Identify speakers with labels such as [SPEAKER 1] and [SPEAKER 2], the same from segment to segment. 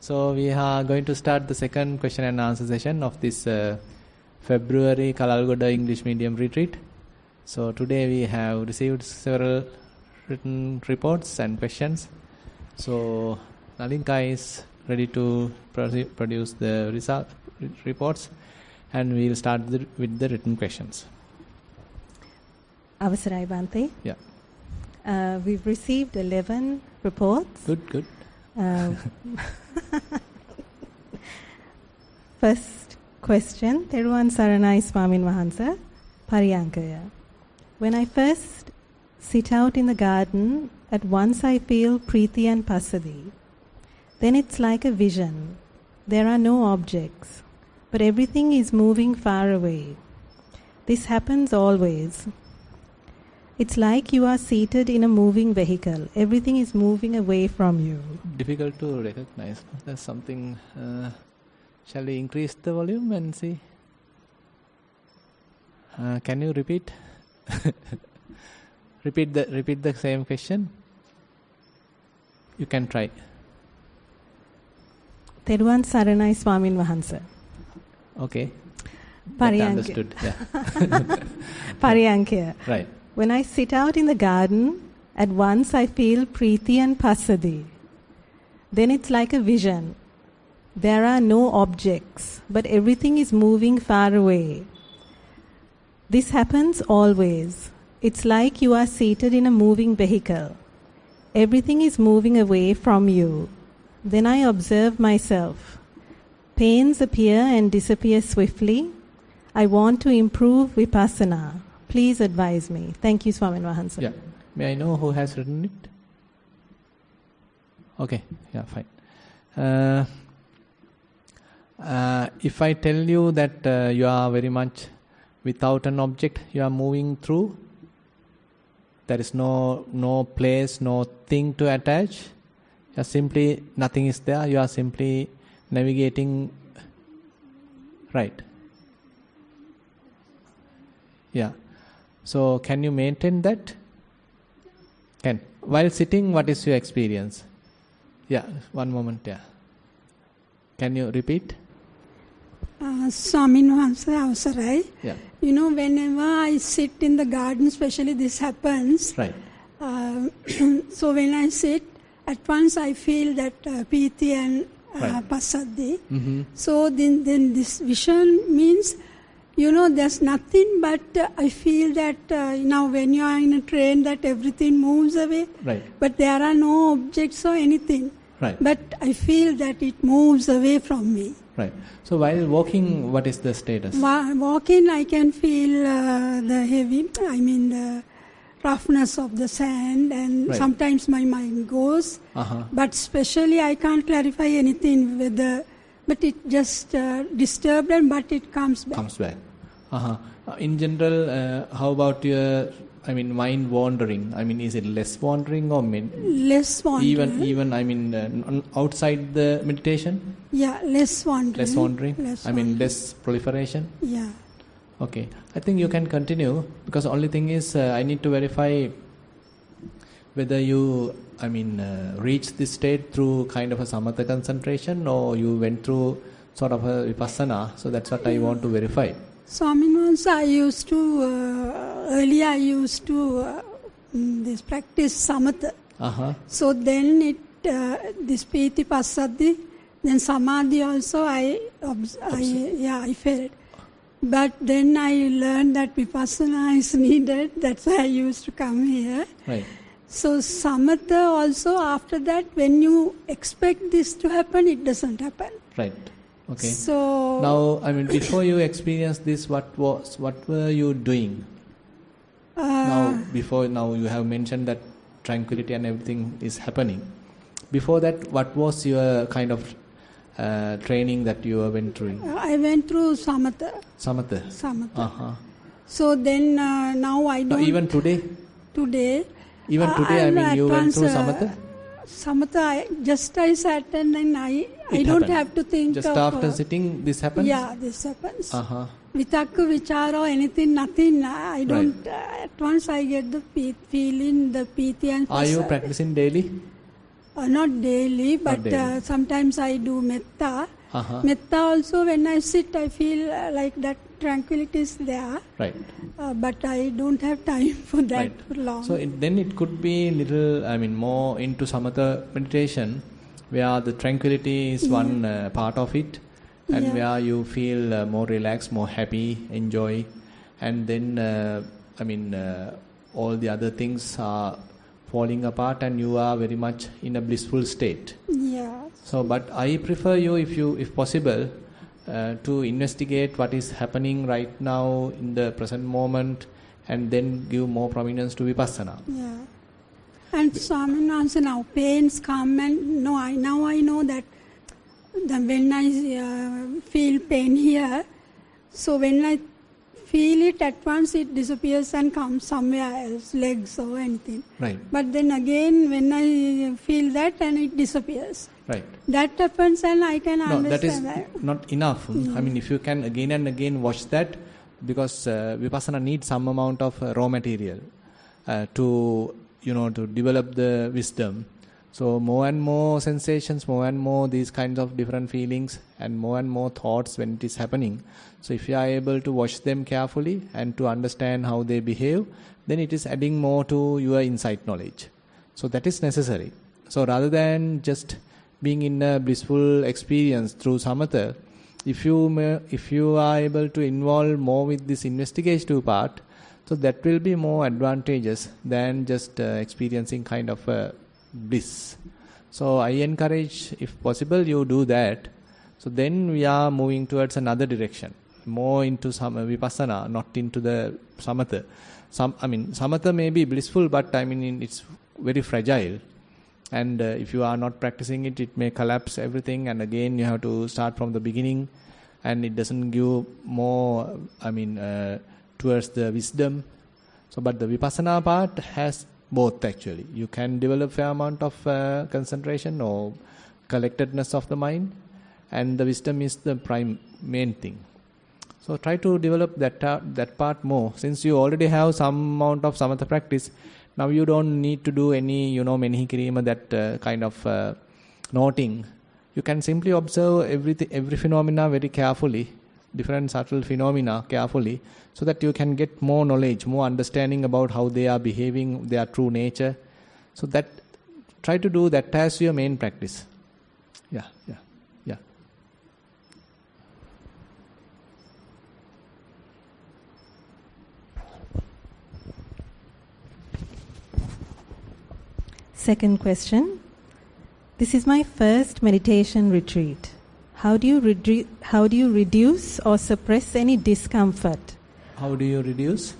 [SPEAKER 1] So we are going to start the second question and answer session of this February Kalalgoda English Medium Retreat. So today we have received several written reports and questions. So Nalinka is ready to produce the reports, and we will start with the written questions.
[SPEAKER 2] Avasarai Bhante.
[SPEAKER 1] Yeah.
[SPEAKER 2] We've received 11 reports.
[SPEAKER 1] Good.
[SPEAKER 2] First question, Thero Saranai Swamin Wahansa, Pariyankaya. When I first sit out in the garden, at once I feel Preeti and Passaddhi. Then it's like a vision. There are no objects, but everything is moving far away. This happens always. It's like you are seated in a moving vehicle. Everything is moving away from you.
[SPEAKER 1] Difficult to recognize. There's something. Shall we increase the volume and see? Can you repeat? Repeat the same question. You can try.
[SPEAKER 2] Theruvan Saranai Swamin Wahansa.
[SPEAKER 1] Okay. Understood. Yeah.
[SPEAKER 2] Pariyankaya.
[SPEAKER 1] Right.
[SPEAKER 2] When I sit out in the garden, at once I feel Preeti and Passaddhi. Then it's like a vision. There are no objects, but everything is moving far away. This happens always. It's like you are seated in a moving vehicle. Everything is moving away from you. Then I observe myself. Pains appear and disappear swiftly. I want to improve Vipassana. Please advise me. Thank you, Swamin Wahansa.
[SPEAKER 1] Yeah. May I know who has written it? Okay. Yeah, fine. If I tell you that you are very much without an object, you are moving through, there is no place, no thing to attach. You are simply, nothing is there. You are simply navigating. Right. Yeah. So, can you maintain that? Can. While sitting, what is your experience? Yeah, one moment, yeah. Can you repeat?
[SPEAKER 3] Swamin Wahansa Avasarai.
[SPEAKER 1] Yeah.
[SPEAKER 3] You know, whenever I sit in the garden, especially this happens.
[SPEAKER 1] Right.
[SPEAKER 3] So, when I sit, at once I feel that Preeti and
[SPEAKER 1] Right.
[SPEAKER 3] Passaddhi.
[SPEAKER 1] Mm-hmm.
[SPEAKER 3] So, then this vision means, you know, there's nothing, but I feel that now when you are in a train, that everything moves away.
[SPEAKER 1] Right.
[SPEAKER 3] But there are no objects or anything.
[SPEAKER 1] Right.
[SPEAKER 3] But I feel that it moves away from me.
[SPEAKER 1] Right. So while walking, what is the status?
[SPEAKER 3] Walking, I can feel the roughness of the sand, and
[SPEAKER 1] Right.
[SPEAKER 3] sometimes my mind goes. But especially I can't clarify anything with but it just disturbed, but it comes back.
[SPEAKER 1] Comes back. In general, how about your, mind wandering? Is it less wandering or
[SPEAKER 3] Less wandering.
[SPEAKER 1] Even outside the meditation?
[SPEAKER 3] Yeah, less wandering.
[SPEAKER 1] Less wandering? Less proliferation?
[SPEAKER 3] Yeah.
[SPEAKER 1] Okay. I think you can continue, because the only thing is I need to verify whether you, reached this state through kind of a samatha concentration, or you went through sort of a vipassana. So that's what I want to verify.
[SPEAKER 3] Swamin Wahansa, earlier I used to this practice samatha. So then this Preeti Passaddhi, then samadhi also I felt. But then I learned that vipassana is needed. That's why I used to come here.
[SPEAKER 1] Right.
[SPEAKER 3] So samatha also, after that, when you expect this to happen, it doesn't happen.
[SPEAKER 1] Right. Okay.
[SPEAKER 3] So
[SPEAKER 1] now, before you experienced this, what were you doing? Now you have mentioned that tranquility and everything is happening. Before that, what was your kind of training that you went through?
[SPEAKER 3] I went through samatha.
[SPEAKER 1] Samatha.
[SPEAKER 3] So then now I don't.
[SPEAKER 1] Even today? Even today, you went through samatha?
[SPEAKER 3] Samatha, I sat and then I don't have to think.
[SPEAKER 1] Just after sitting, this happens?
[SPEAKER 3] Yeah, this happens. Vitakka, vichara or anything, nothing. I don't. At once I get the feeling, the Preeti and Passaddhi.
[SPEAKER 1] Are you practicing daily?
[SPEAKER 3] Not daily, but
[SPEAKER 1] Not daily.
[SPEAKER 3] sometimes I do metta. Metta also, when I sit, I feel like that tranquility is there.
[SPEAKER 1] Right.
[SPEAKER 3] But I don't have time for that
[SPEAKER 1] Right.
[SPEAKER 3] for long.
[SPEAKER 1] So then it could be more into samatha meditation, where the tranquility is one part of it, and where you feel more relaxed, more happy, enjoy, and then all the other things are falling apart, and you are very much in a blissful state.
[SPEAKER 3] Yeah.
[SPEAKER 1] So, but I prefer you, if possible, to investigate what is happening right now in the present moment, and then give more prominence to Vipassana.
[SPEAKER 3] Yeah. And Swaminathan, now pains come, and now I know that when I feel pain here, so when I feel it at once, it disappears and comes somewhere else, legs or anything.
[SPEAKER 1] Right.
[SPEAKER 3] But then again, when I feel that, and it disappears.
[SPEAKER 1] Right.
[SPEAKER 3] That happens, and I can
[SPEAKER 1] No, that is
[SPEAKER 3] understand
[SPEAKER 1] not enough. If you can again and again watch that, because Vipassana needs some amount of raw material to develop the wisdom. So more and more sensations, more and more these kinds of different feelings, and more thoughts when it is happening. So if you are able to watch them carefully and to understand how they behave, then it is adding more to your insight knowledge. So that is necessary. So rather than just being in a blissful experience through samatha, if you are able to involve more with this investigative part, so that will be more advantageous than just experiencing kind of bliss. So I encourage, if possible, you do that. So then we are moving towards another direction, more into some Vipassana, not into the samatha. Samatha may be blissful, but it's very fragile. And if you are not practicing it, it may collapse everything, and again you have to start from the beginning, and it doesn't give more, towards the wisdom. So, but the Vipassana part has both actually. You can develop fair amount of concentration or collectedness of the mind, and the wisdom is the main thing. So try to develop that part more. Since you already have some amount of samatha practice, now you don't need to do any, menihikirima, that kind of noting. You can simply observe every phenomena very carefully, different subtle phenomena carefully, so that you can get more knowledge, more understanding about how they are behaving, their true nature. So that try to do that as your main practice. Yeah.
[SPEAKER 2] Second question. This is my first meditation retreat. How do you reduce or suppress any discomfort?
[SPEAKER 1] How do you reduce?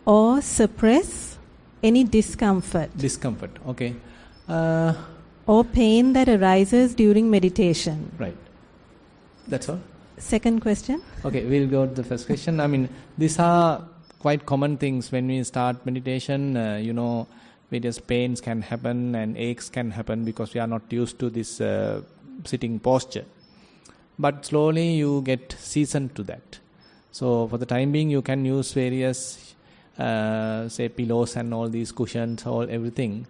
[SPEAKER 2] Or suppress any discomfort.
[SPEAKER 1] Discomfort, okay.
[SPEAKER 2] Or pain that arises during meditation.
[SPEAKER 1] Right. That's all?
[SPEAKER 2] Second question.
[SPEAKER 1] Okay, we'll go to the first question. These are quite common things when we start meditation. Various pains can happen and aches can happen because we are not used to this sitting posture. But slowly you get seasoned to that. So for the time being, you can use various, pillows and all these cushions, everything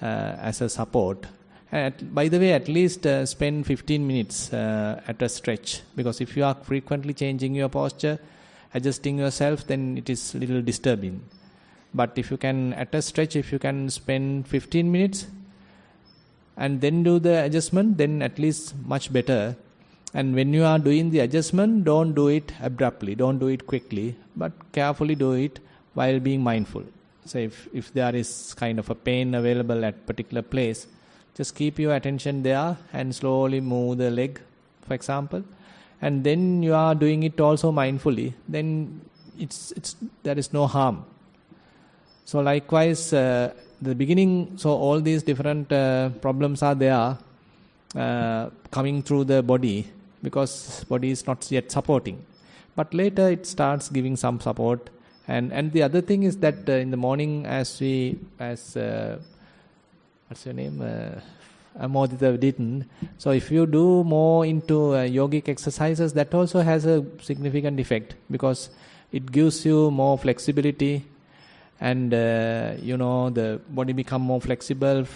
[SPEAKER 1] as a support. By the way, at least spend 15 minutes at a stretch, because if you are frequently changing your posture, adjusting yourself, then it is a little disturbing. But if you can, at a stretch, if you can spend 15 minutes and then do the adjustment, then at least much better. And when you are doing the adjustment, don't do it abruptly, don't do it quickly, but carefully do it while being mindful. So if there is kind of a pain available at particular place, just keep your attention there and slowly move the leg, for example. And then you are doing it also mindfully, then there is no harm. So likewise, the beginning, so all these different problems are there coming through the body, because body is not yet supporting. But later it starts giving some support. And the other thing is that in the morning, what's your name? Amodita didn't. So if you do more into yogic exercises, that also has a significant effect, because it gives you more flexibility. And the body become more flexible,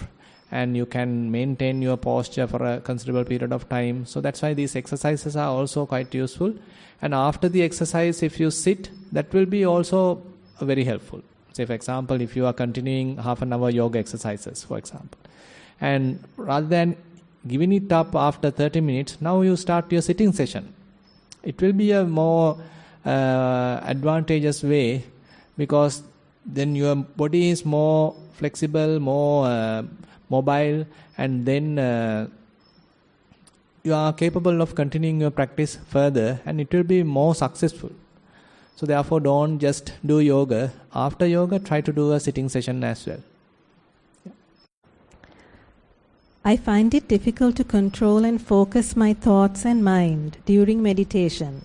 [SPEAKER 1] and you can maintain your posture for a considerable period of time. So that's why these exercises are also quite useful. And after the exercise, if you sit, that will be also very helpful. Say, for example, if you are continuing half an hour yoga exercises, for example, and rather than giving it up after 30 minutes, now you start your sitting session. It will be a more advantageous way, because then your body is more flexible, more mobile, and then you are capable of continuing your practice further, and it will be more successful. So therefore, don't just do yoga. After yoga, try to do a sitting session as well.
[SPEAKER 2] I find it difficult to control and focus my thoughts and mind during meditation.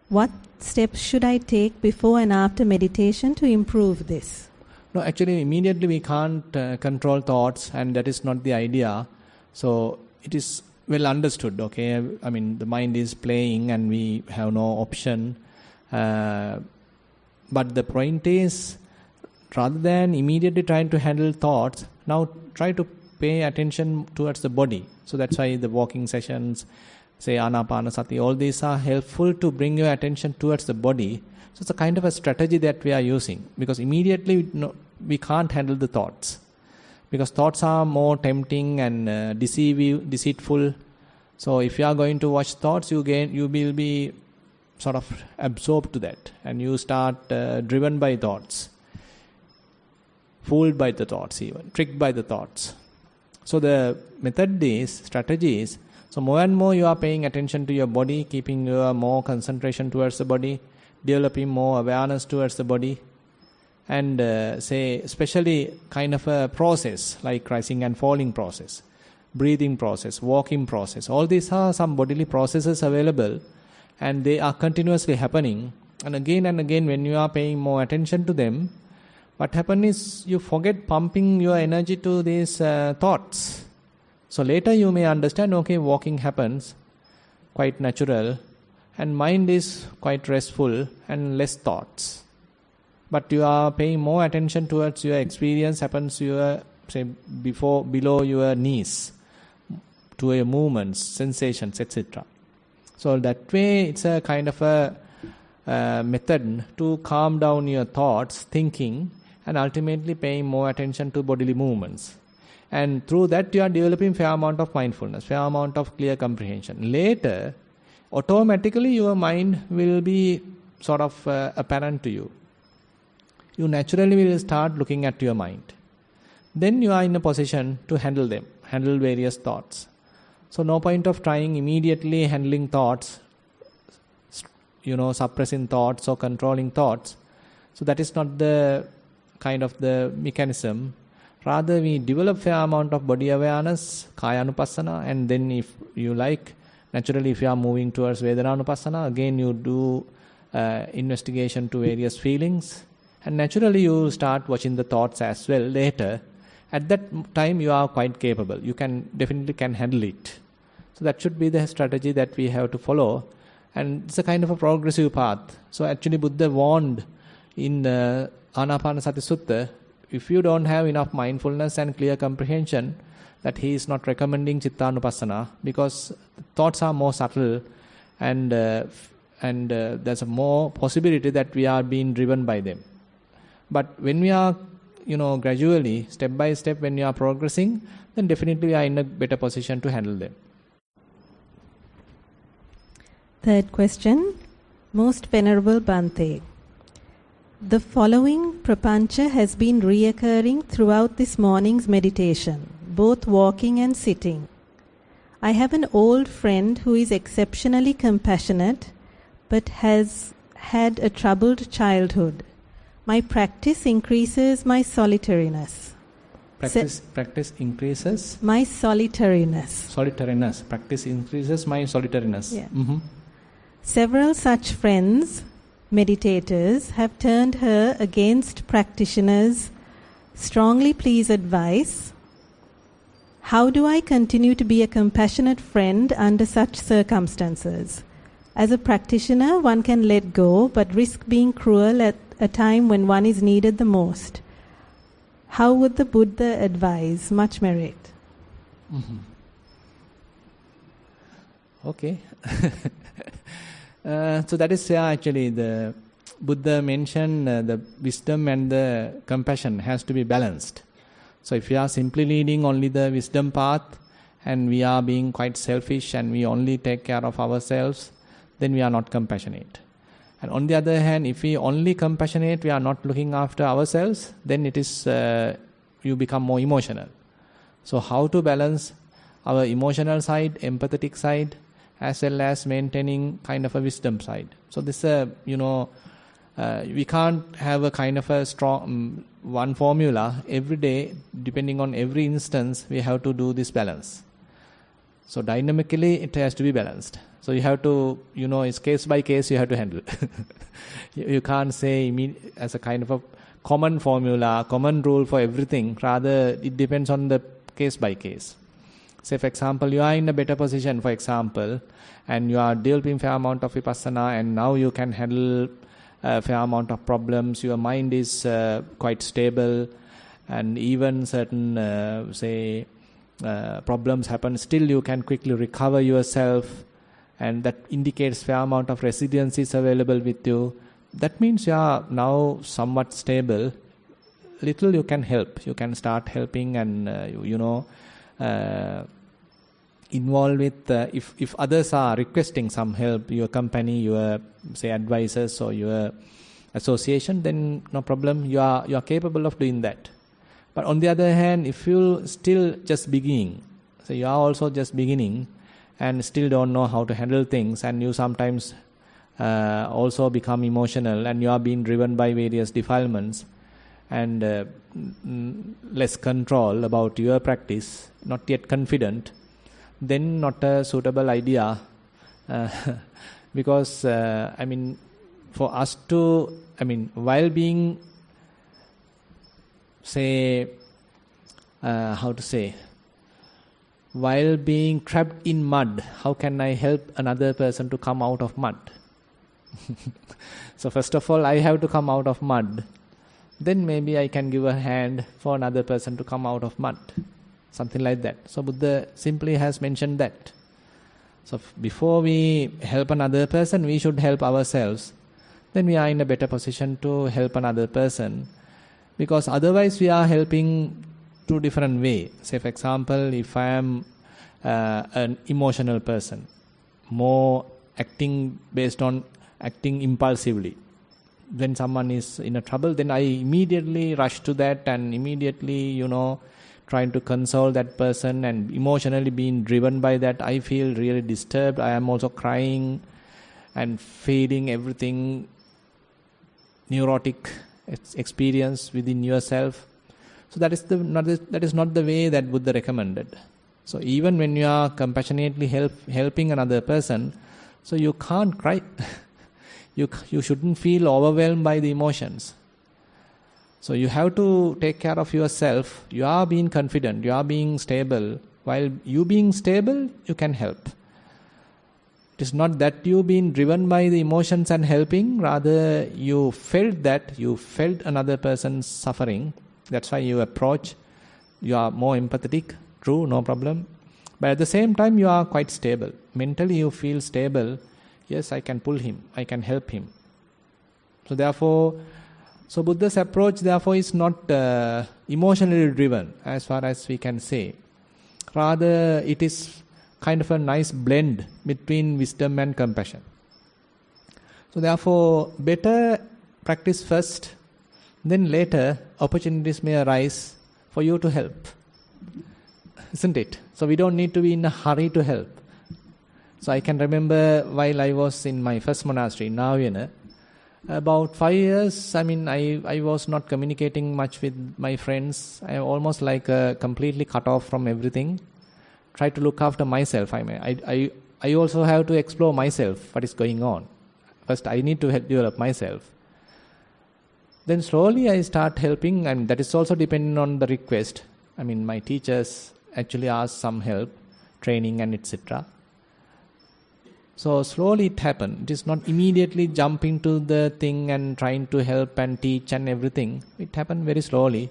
[SPEAKER 2] What steps should I take before and after meditation to improve this?
[SPEAKER 1] No, actually, immediately we can't control thoughts, and that is not the idea. So it is well understood, okay? I mean, the mind is playing and we have no option. But the point is, rather than immediately trying to handle thoughts, now try to pay attention towards the body. So that's why the walking sessions, say Anapanasati, all these are helpful to bring your attention towards the body. So it's a kind of a strategy that we are using, because immediately we can't handle the thoughts, because thoughts are more tempting and deceitful. So if you are going to watch thoughts, you will be sort of absorbed to that, and you start driven by thoughts, fooled by the thoughts, even tricked by the thoughts. So the method is, strategy is, so more and more you are paying attention to your body, keeping your more concentration towards the body, developing more awareness towards the body, and say especially kind of a process like rising and falling process, breathing process, walking process. All these are some bodily processes available, and they are continuously happening. And again when you are paying more attention to them, what happens is you forget pumping your energy to these thoughts. So later you may understand, okay, walking happens, quite natural, and mind is quite restful and less thoughts. But you are paying more attention towards your experience happens your, say, below your knees, to your movements, sensations, etc. So that way it's a kind of a method to calm down your thoughts, thinking, and ultimately paying more attention to bodily movements. And through that you are developing fair amount of mindfulness, fair amount of clear comprehension. Later, automatically your mind will be sort of apparent to you. You naturally will start looking at your mind. Then you are in a position to handle them, handle various thoughts. So no point of trying immediately handling thoughts, suppressing thoughts or controlling thoughts. So that is not the kind of the mechanism. Rather, we develop fair amount of body awareness, Kaya Anupassana, and then if you like, naturally if you are moving towards Vedana Anupassana, again you do investigation to various feelings, and naturally you start watching the thoughts as well later. At that time you are quite capable. You definitely can handle it. So that should be the strategy that we have to follow, and it's a kind of a progressive path. So actually Buddha warned in the Anapanasati Sutta, if you don't have enough mindfulness and clear comprehension, that he is not recommending Chittanupassana, because thoughts are more subtle, and there's a more possibility that we are being driven by them. But when we are, gradually, step by step, when you are progressing, then definitely we are in a better position to handle them.
[SPEAKER 2] Third question, Most Venerable Bhante. The following prapancha has been reoccurring throughout this morning's meditation, both walking and sitting. I have an old friend who is exceptionally compassionate, but has had a troubled childhood. My practice increases my solitariness.
[SPEAKER 1] Practice increases?
[SPEAKER 2] My solitariness.
[SPEAKER 1] Solitariness. Practice increases my solitariness.
[SPEAKER 2] Yeah.
[SPEAKER 1] Mm-hmm.
[SPEAKER 2] Several such friends, meditators, have turned her against practitioners. Strongly please advise. How do I continue to be a compassionate friend under such circumstances? As a practitioner, one can let go, but risk being cruel at a time when one is needed the most. How would the Buddha advise? Much merit.
[SPEAKER 1] Mm-hmm. Okay. So that is actually the Buddha mentioned the wisdom and the compassion has to be balanced. So if we are simply leading only the wisdom path and we are being quite selfish and we only take care of ourselves, then we are not compassionate. And on the other hand, if we only compassionate, we are not looking after ourselves, then it is you become more emotional. So how to balance our emotional side, empathetic side, as well as maintaining kind of a wisdom side. So this, we can't have a kind of a strong one formula every day. Depending on every instance, we have to do this balance. So dynamically, it has to be balanced. So you have to, it's case by case you have to handle. You can't say as a kind of a common formula, common rule for everything. Rather, it depends on the case by case. Say, for example, you are in a better position, for example, and you are developing fair amount of Vipassana, and now you can handle a fair amount of problems. Your mind is quite stable, and even certain, problems happen, still you can quickly recover yourself, and that indicates fair amount of resilience is available with you. That means you are now somewhat stable. Little you can help. You can start helping and, involve with, if others are requesting some help, your company, your, advisors or your association, then no problem, you are capable of doing that. But on the other hand, if you still just beginning, so you are also just beginning and still don't know how to handle things, and you sometimes also become emotional and you are being driven by various defilements and less control about your practice, not yet confident, then not a suitable idea. Because, for us to, while being, while being trapped in mud, how can I help another person to come out of mud? So first of all, I have to come out of mud. Then maybe I can give a hand for another person to come out of mud. Something like that. So Buddha simply has mentioned that. So before we help another person, we should help ourselves. Then we are in a better position to help another person. Because otherwise we are helping two different ways. Say, for example, if I am an emotional person, more acting based on acting impulsively. When someone is in a trouble, then I immediately rush to that and immediately, trying to console that person, and emotionally being driven by that, I feel really disturbed. I am also crying and feeling everything neurotic experience within yourself. So that is not the way that Buddha recommended. So even when you are compassionately helping another person, so you can't cry. You shouldn't feel overwhelmed by the emotions. So you have to take care of yourself. You are being confident, you are being stable. While you being stable, you can help. It is not that you being driven by the emotions and helping, rather you felt another person's suffering. That's why you approach, you are more empathetic, true, no problem. But at the same time, you are quite stable. Mentally you feel stable. Yes, I can pull him, I can help him. So Buddha's approach therefore is not emotionally driven as far as we can say. Rather, it is kind of a nice blend between wisdom and compassion. So therefore, better practice first, then later opportunities may arise for you to help. Isn't it? So we don't need to be in a hurry to help. So I can remember while I was in my first monastery, Nissarana, about 5 years, I was not communicating much with my friends. I almost like completely cut off from everything. Try to look after myself. I also have to explore myself, what is going on. First, I need to develop myself. Then slowly I start helping, and that is also depending on the request. My teachers actually ask some help, training and etc. So slowly it happened. It is not immediately jumping to the thing and trying to help and teach and everything. It happened very slowly.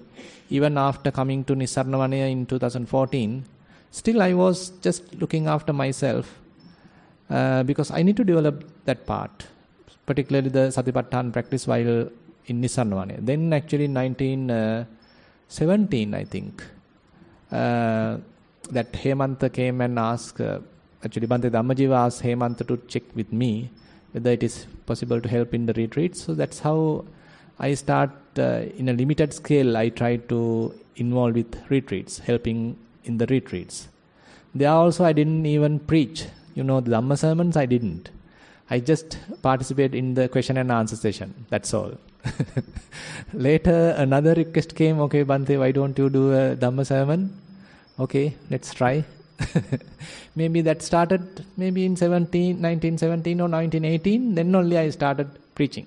[SPEAKER 1] Even after coming to Nissarana in 2014, still I was just looking after myself because I need to develop that part, particularly the Satipatthana practice while in Nissarana. Then actually 1917, I think, that Hemanta came and asked, actually Bhante Dhammajiva asked Hemanta to check with me whether it is possible to help in the retreats. So that's how I start in a limited scale. I try to involve with retreats, helping in the retreats. There also I didn't even preach. The Dhamma sermons I didn't. I just participate in the question and answer session. That's all. Later another request came, okay Bhante, why don't you do a Dhamma sermon? Okay, let's try. Maybe that started maybe in 1917 or 1918. Then only I started preaching.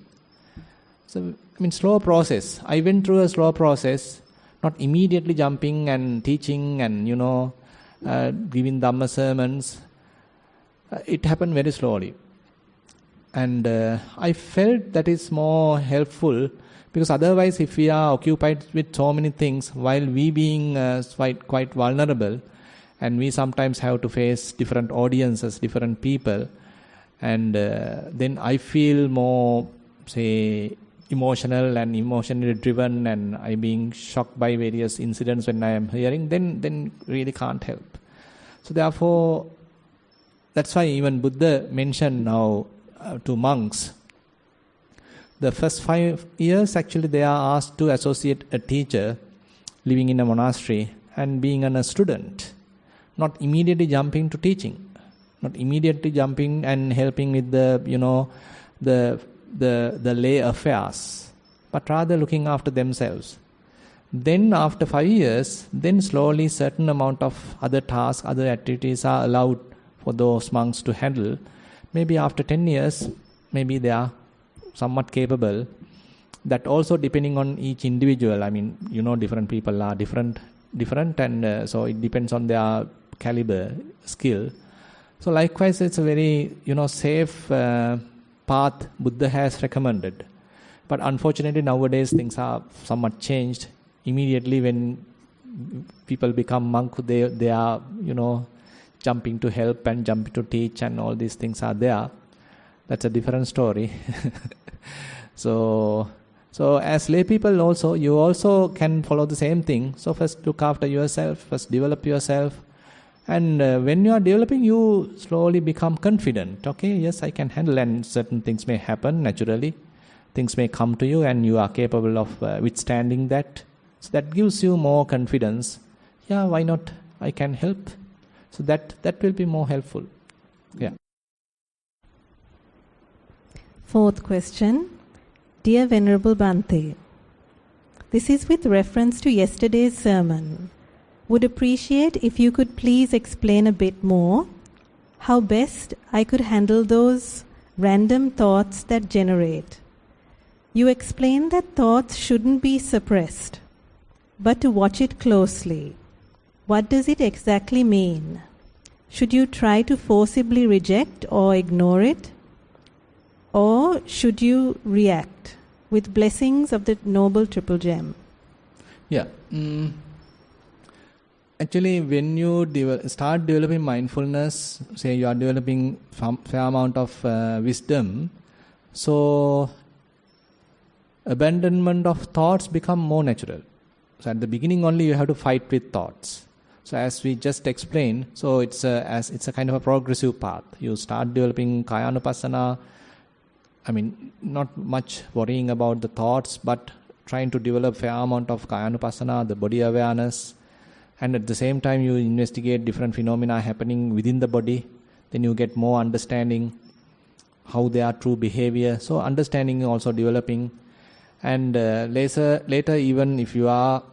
[SPEAKER 1] So, slow process. I went through a slow process, not immediately jumping and teaching and, giving Dhamma sermons. It happened very slowly. And I felt that is more helpful, because otherwise if we are occupied with so many things, while we being quite vulnerable, and we sometimes have to face different audiences, different people, and then I feel more, say, emotional and emotionally driven, and I being shocked by various incidents when I am hearing, then really can't help. So therefore, that's why even Buddha mentioned now to monks, the first 5 years actually they are asked to associate a teacher living in a monastery and being a student, not immediately jumping to teaching, not immediately jumping and helping with the lay affairs, but rather looking after themselves. Then after 5 years, then slowly certain amount of other tasks, other activities are allowed for those monks to handle. Maybe after 10 years, maybe they are somewhat capable. That also depending on each individual. Different people are different, and so it depends on their caliber, skill. So likewise, it's a very safe path Buddha has recommended. But unfortunately nowadays things are somewhat changed. Immediately when people become monk, they are jumping to help and jumping to teach, and all these things are there. That's a different story. So as lay people also, you also can follow the same thing. So first look after yourself, first develop yourself. And when you are developing, you slowly become confident. Okay, yes, I can handle, and certain things may happen naturally. Things may come to you and you are capable of withstanding that. So that gives you more confidence. Yeah, why not? I can help. So that will be more helpful. Yeah.
[SPEAKER 2] Fourth question. Dear Venerable Bhante, this is with reference to yesterday's sermon. Would appreciate if you could please explain a bit more how best I could handle those random thoughts that generate. You explained that thoughts shouldn't be suppressed, but to watch it closely. What does it exactly mean? Should you try to forcibly reject or ignore it? Or should you react with blessings of the Noble Triple Gem?
[SPEAKER 1] Yeah. Actually, when you start developing mindfulness, say you are developing fair amount of wisdom, so abandonment of thoughts become more natural. So at the beginning only you have to fight with thoughts. So as we just explained, so it's a kind of a progressive path. You start developing Kayanupassana. Not much worrying about the thoughts, but trying to develop fair amount of Kayanupassana, the body awareness. And at the same time you investigate different phenomena happening within the body. Then you get more understanding how they are true behavior. So understanding also developing. And later even if you are,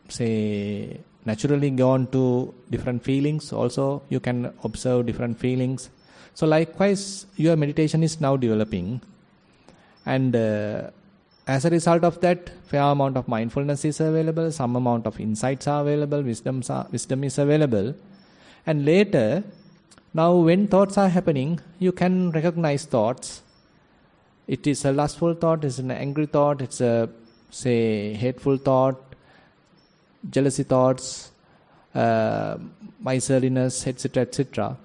[SPEAKER 1] say, naturally gone to different feelings, also you can observe different feelings. So likewise, your meditation is now developing. And as a result of that, fair amount of mindfulness is available, some amount of insights are available, wisdom is available. And later, Now when thoughts are happening, you can recognize thoughts. It is a lustful thought, it's an angry thought, it's a, say, hateful thought, jealousy thoughts, miserliness, etc., etc.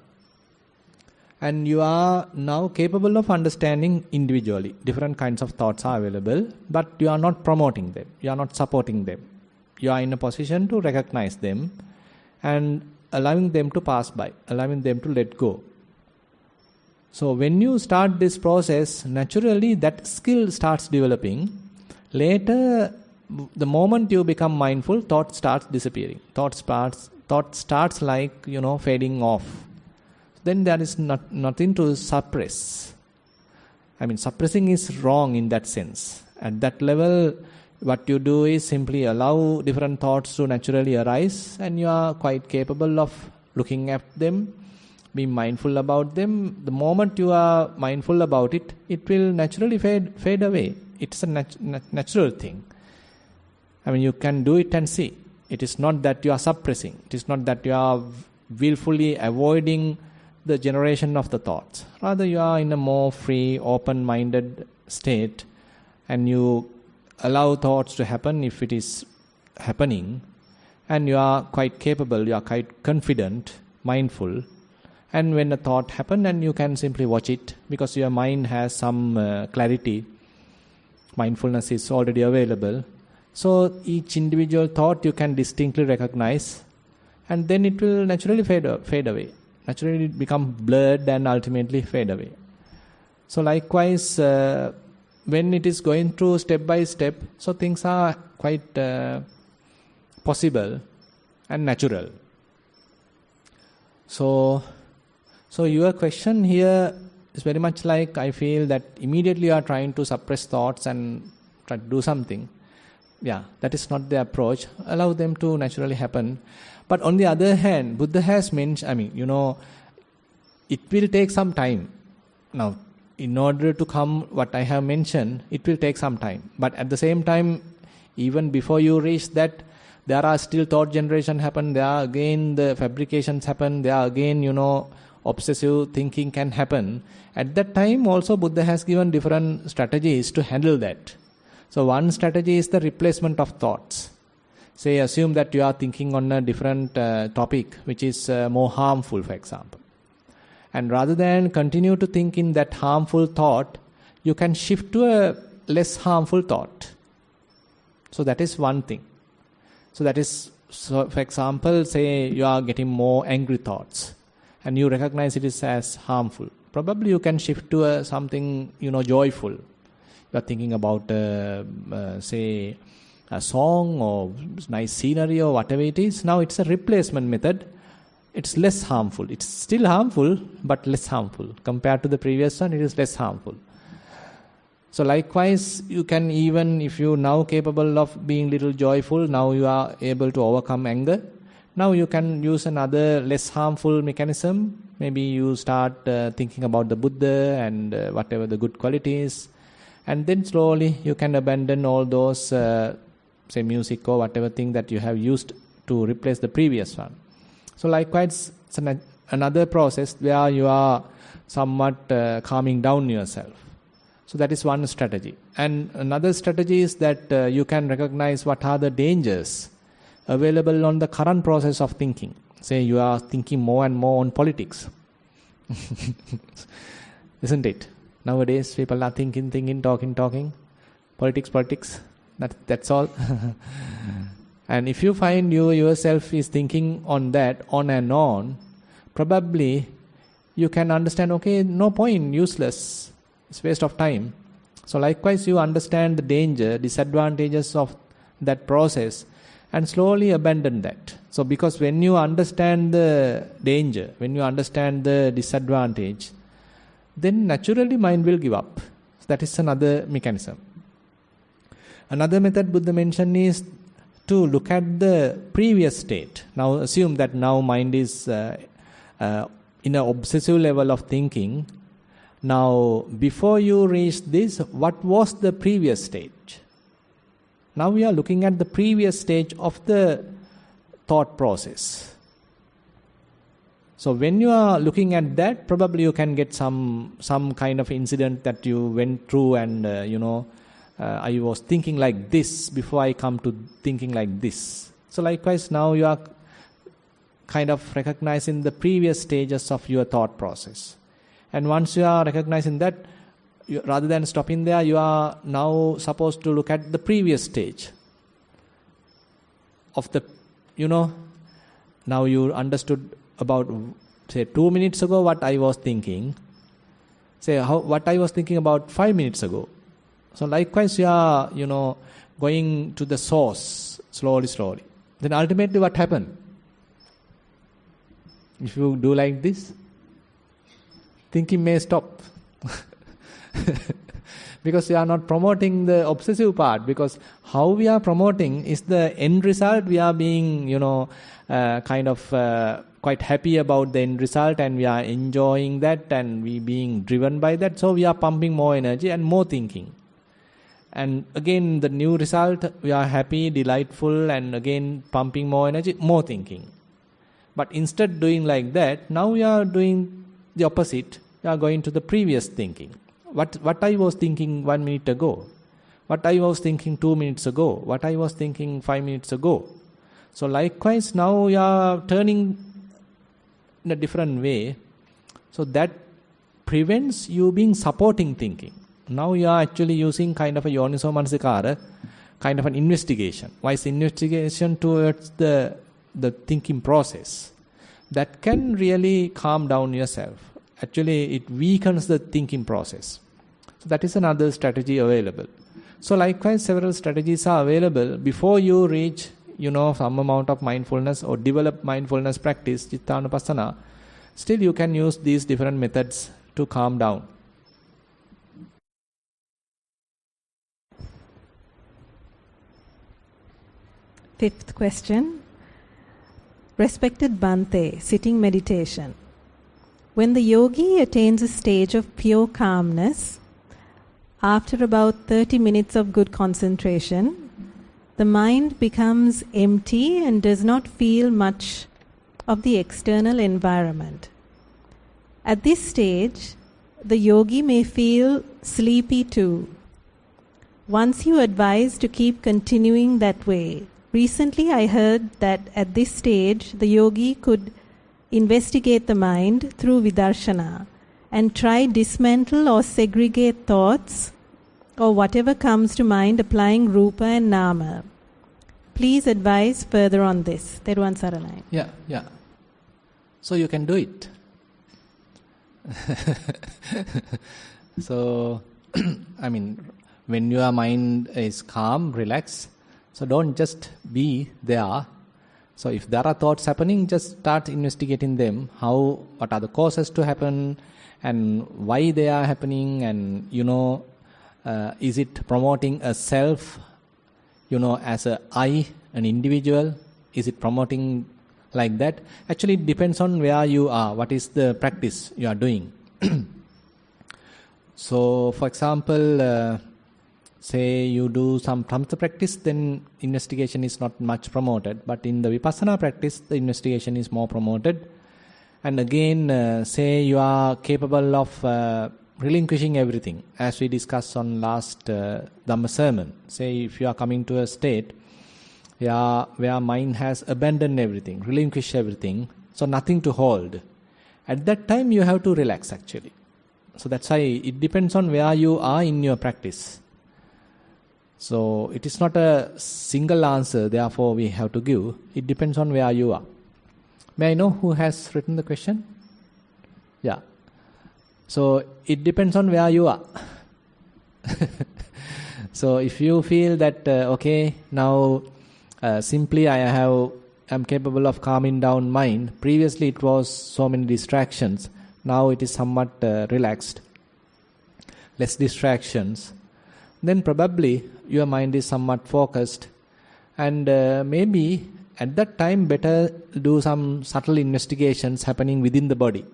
[SPEAKER 1] And you are now capable of understanding individually. Different kinds of thoughts are available, but you are not promoting them, you are not supporting them. You are in a position to recognize them and allowing them to pass by, allowing them to let go. So when you start this process, naturally that skill starts developing. Later, the moment you become mindful, thought starts disappearing. Thought starts like, fading off. Then there is nothing to suppress. I mean, suppressing is wrong in that sense. At that level, what you do is simply allow different thoughts to naturally arise, and you are quite capable of looking at them, being mindful about them. The moment you are mindful about it, it will naturally fade away. It's a natural thing. I mean, you can do it and see. It is not that you are suppressing. It is not that you are willfully avoiding the generation of the thoughts. Rather, you are in a more free, open-minded state, and you allow thoughts to happen if it is happening, and you are quite capable, you are quite confident, mindful. And when a thought happens, and you can simply watch it, because your mind has some clarity, mindfulness is already available. So each individual thought you can distinctly recognize, and then it will naturally fade away. Naturally become blurred and ultimately fade away. So likewise, when it is going through step by step, so things are quite possible and natural. So your question here is very much like, I feel that immediately you are trying to suppress thoughts and try to do something. Yeah, that is not the approach. Allow them to naturally happen. But on the other hand, Buddha has mentioned, it will take some time. Now, in order to come what I have mentioned, it will take some time. But at the same time, even before you reach that, there are still thought generation happen, there are again the fabrications happen, there are again, obsessive thinking can happen. At that time also Buddha has given different strategies to handle that. So one strategy is the replacement of thoughts. Say, assume that you are thinking on a different topic which is more harmful, for example. And rather than continue to think in that harmful thought, you can shift to a less harmful thought. So that is one thing. So for example, say you are getting more angry thoughts and you recognize it is as harmful. Probably you can shift to something, joyful. You are thinking about, say, a song or nice scenery or whatever it is. Now it's a replacement method. It's less harmful. It's still harmful, but less harmful. Compared to the previous one, it is less harmful. So likewise, you can, even if you now capable of being little joyful, now you are able to overcome anger. Now you can use another less harmful mechanism. Maybe you start thinking about the Buddha and whatever the good qualities. And then slowly you can abandon all those, say, music or whatever thing that you have used to replace the previous one. So likewise, it's another process where you are somewhat calming down yourself. So that is one strategy. And another strategy is that you can recognize what are the dangers available on the current process of thinking. Say you are thinking more and more on politics. Isn't it? Nowadays people are thinking, talking. Politics. That's all. And if you find you yourself is thinking on that, on and on, probably you can understand, okay, no point, useless, it's waste of time. So likewise you understand the danger, disadvantages of that process and slowly abandon that. So because when you understand the danger, when you understand the disadvantage, then naturally mind will give up. So that is another mechanism. Another method Buddha mentioned is to look at the previous state. Now assume that now mind is in an obsessive level of thinking. Now before you reach this, what was the previous stage? Now we are looking at the previous stage of the thought process. So when you are looking at that, probably you can get some kind of incident that you went through, and I was thinking like this before I come to thinking like this. So likewise, now you are kind of recognizing the previous stages of your thought process. And once you are recognizing that, rather than stopping there, you are now supposed to look at the previous stage of the, now you understood about, say, 2 minutes ago what I was thinking. Say, what I was thinking about 5 minutes ago. So likewise, you are, going to the source slowly. Then ultimately what happened? If you do like this, thinking may stop. Because we are not promoting the obsessive part. Because how we are promoting is the end result. We are being, quite happy about the end result, and we are enjoying that, and we being driven by that. So we are pumping more energy and more thinking. And again, the new result, we are happy, delightful, and again pumping more energy, more thinking. But instead doing like that, now we are doing the opposite. We are going to the previous thinking. What I was thinking 1 minute ago, what I was thinking 2 minutes ago, what I was thinking 5 minutes ago. So likewise, now we are turning in a different way. So that prevents you being supporting thinking. Now you are actually using kind of a yoniso manasikara, kind of an investigation. Why is investigation towards the thinking process? That can really calm down yourself. Actually, it weakens the thinking process. So that is another strategy available. So likewise, several strategies are available before you reach, some amount of mindfulness or develop mindfulness practice, Chittanupassana. Still, you can use these different methods to calm down.
[SPEAKER 2] Fifth question. Respected Bhante, sitting meditation. When the yogi attains a stage of pure calmness, after about 30 minutes of good concentration, the mind becomes empty and does not feel much of the external environment. At this stage, the yogi may feel sleepy too. Once you advise to keep continuing that way. Recently I heard that at this stage, the yogi could investigate the mind through Vipassana and try dismantle or segregate thoughts or whatever comes to mind applying Rupa and Nama. Please advise further on this. Theruvan Saranai.
[SPEAKER 1] Yeah. So you can do it. So, when your mind is calm, relaxed, so don't just be there. So if there are thoughts happening, just start investigating them. What are the causes to happen, and why they are happening, and is it promoting a self, as a I, an individual? Is it promoting like that? Actually, it depends on where you are. What is the practice you are doing? So, for example, say you do some Tamsa practice, then investigation is not much promoted. But in the Vipassana practice, the investigation is more promoted. And again, say you are capable of relinquishing everything, as we discussed on last Dhamma sermon. Say if you are coming to a state where mind has abandoned everything, relinquished everything, so nothing to hold. At that time, you have to relax actually. So that's why it depends on where you are in your practice. So it is not a single answer, therefore we have to give. It depends on where you are. May I know who has written the question? Yeah. So it depends on where you are. So if you feel that, now simply I'm capable of calming down mind. Previously it was so many distractions. Now it is somewhat relaxed. Less distractions. Then probably your mind is somewhat focused, and maybe at that time better do some subtle investigations happening within the body.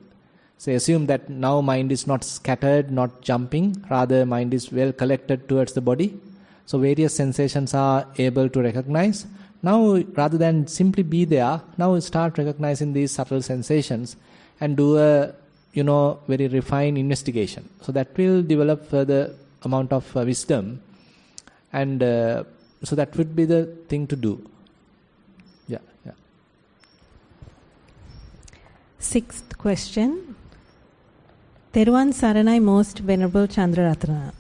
[SPEAKER 1] So assume that now mind is not scattered, not jumping, rather mind is well collected towards the body. So various sensations are able to recognize. Now rather than simply be there, now start recognizing these subtle sensations and do a very refined investigation. So that will develop further amount of wisdom, and so that would be the thing to do. Yeah.
[SPEAKER 2] Sixth question. Theruvan Saranai, Most Venerable Chandaratana.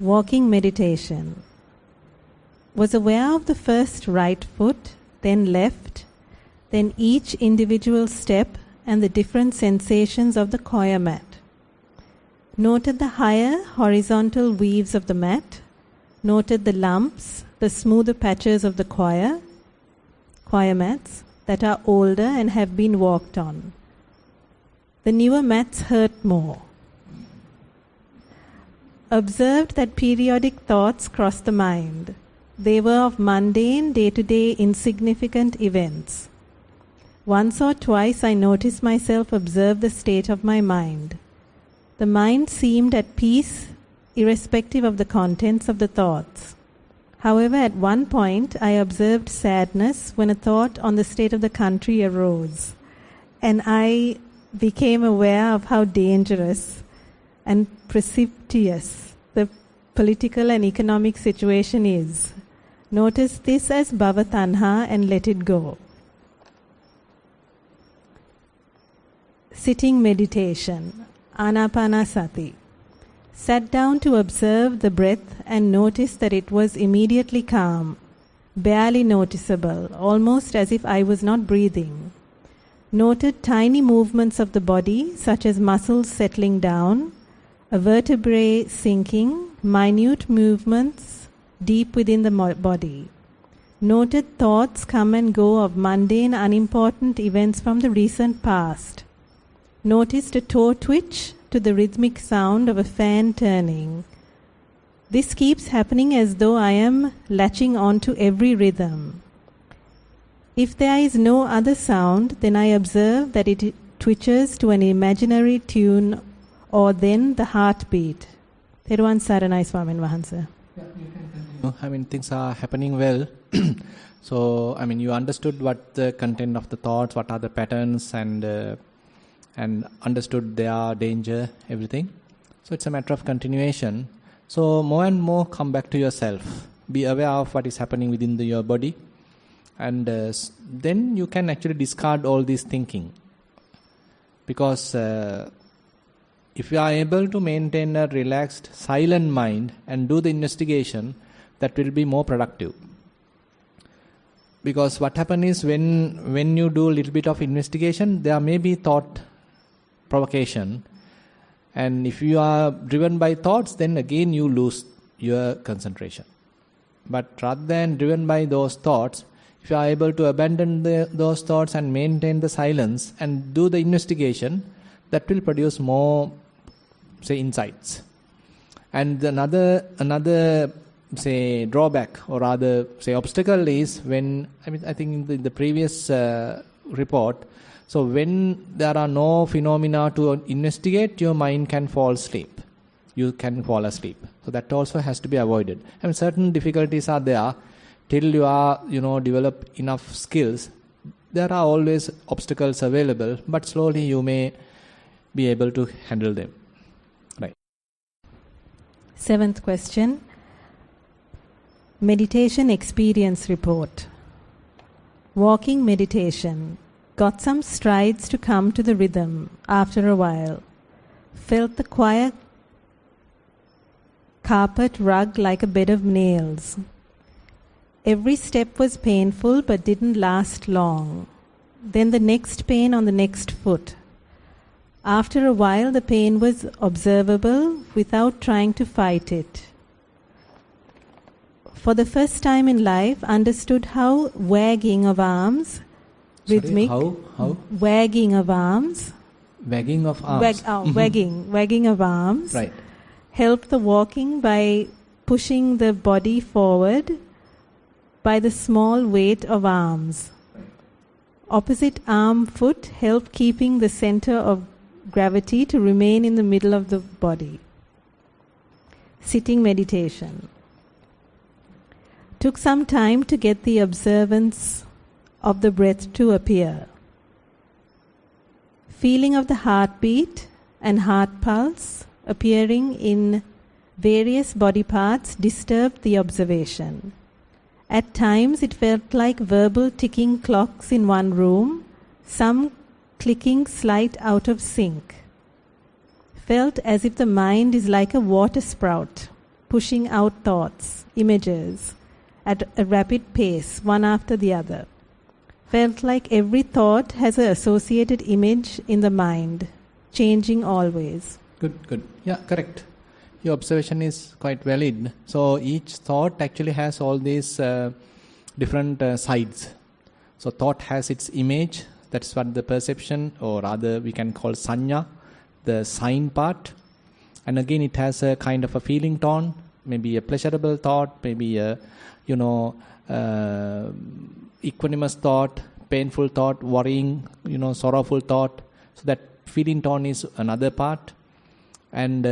[SPEAKER 2] Walking meditation. Was aware of the first right foot, then left, then each individual step and the different sensations of the choir mat. Noted the higher horizontal weaves of the mat. Noted the lumps, the smoother patches of the choir mats that are older and have been walked on. The newer mats hurt more. Observed that periodic thoughts crossed the mind. They were of mundane, day-to-day, insignificant events. Once or twice I noticed myself observe the state of my mind. The mind seemed at peace, irrespective of the contents of the thoughts. However, at one point I observed sadness when a thought on the state of the country arose, and I became aware of how dangerous and precipitous the political and economic situation is. Notice this as bhava tanha and let it go. Sitting meditation, anapanasati. Sat down to observe the breath and noticed that it was immediately calm, barely noticeable, almost as if I was not breathing. Noted tiny movements of the body, such as muscles settling down, a vertebrae sinking, minute movements deep within the body. Noted thoughts come and go of mundane, unimportant events from the recent past. Noticed a toe twitch to the rhythmic sound of a fan turning. This keeps happening as though I am latching on to every rhythm. If there is no other sound, then I observe that it twitches to an imaginary tune, or then the heartbeat. Theruvan Saranai Swamin Wahansa.
[SPEAKER 1] Yeah, you can continue. Things are happening well. So, you understood what the content of the thoughts, what are the patterns, and understood their danger, everything. So it's a matter of continuation. So more and more come back to yourself. Be aware of what is happening within your body. And then you can actually discard all this thinking. Because if you are able to maintain a relaxed, silent mind and do the investigation, that will be more productive. Because what happens is when you do a little bit of investigation, there may be thought provocation, and if you are driven by thoughts, then again you lose your concentration. But rather than driven by those thoughts, if you are able to abandon those thoughts and maintain the silence and do the investigation, that will produce more, say, insights. And another say drawback, or rather say obstacle, is when I think in the previous report. So when there are no phenomena to investigate, your mind can fall asleep. You can fall asleep. So that also has to be avoided. Certain difficulties are there. Till you are, develop enough skills, there are always obstacles available, but slowly you may be able to handle them. Right.
[SPEAKER 2] Seventh question. Meditation experience report. Walking meditation. Got some strides to come to the rhythm after a while. Felt the quiet carpet rug like a bed of nails. Every step was painful but didn't last long. Then the next pain on the next foot. After a while the pain was observable without trying to fight it. For the first time in life, understood how wagging of arms, rhythmic.
[SPEAKER 1] How?
[SPEAKER 2] Wagging of arms.
[SPEAKER 1] Wagging of arms.
[SPEAKER 2] Wagging of arms.
[SPEAKER 1] Right.
[SPEAKER 2] Help the walking by pushing the body forward by the small weight of arms.
[SPEAKER 1] Right.
[SPEAKER 2] Opposite arm foot help keeping the center of gravity to remain in the middle of the body. Sitting meditation. Took some time to get the observance of the breath to appear. Feeling of the heartbeat and heart pulse appearing in various body parts disturbed the observation. At times it felt like verbal ticking clocks in one room, some clicking slight out of sync. Felt as if the mind is like a water sprout, pushing out thoughts, images, at a rapid pace, one after the other. Felt like every thought has an associated image in the mind, changing always.
[SPEAKER 1] Good. Yeah, correct. Your observation is quite valid. So each thought actually has all these different sides. So thought has its image, that's what the perception, or rather we can call sanya, the sign part. And again it has a kind of a feeling tone, maybe a pleasurable thought, maybe a, equanimous thought, painful thought, worrying, sorrowful thought. So that feeling tone is another part. And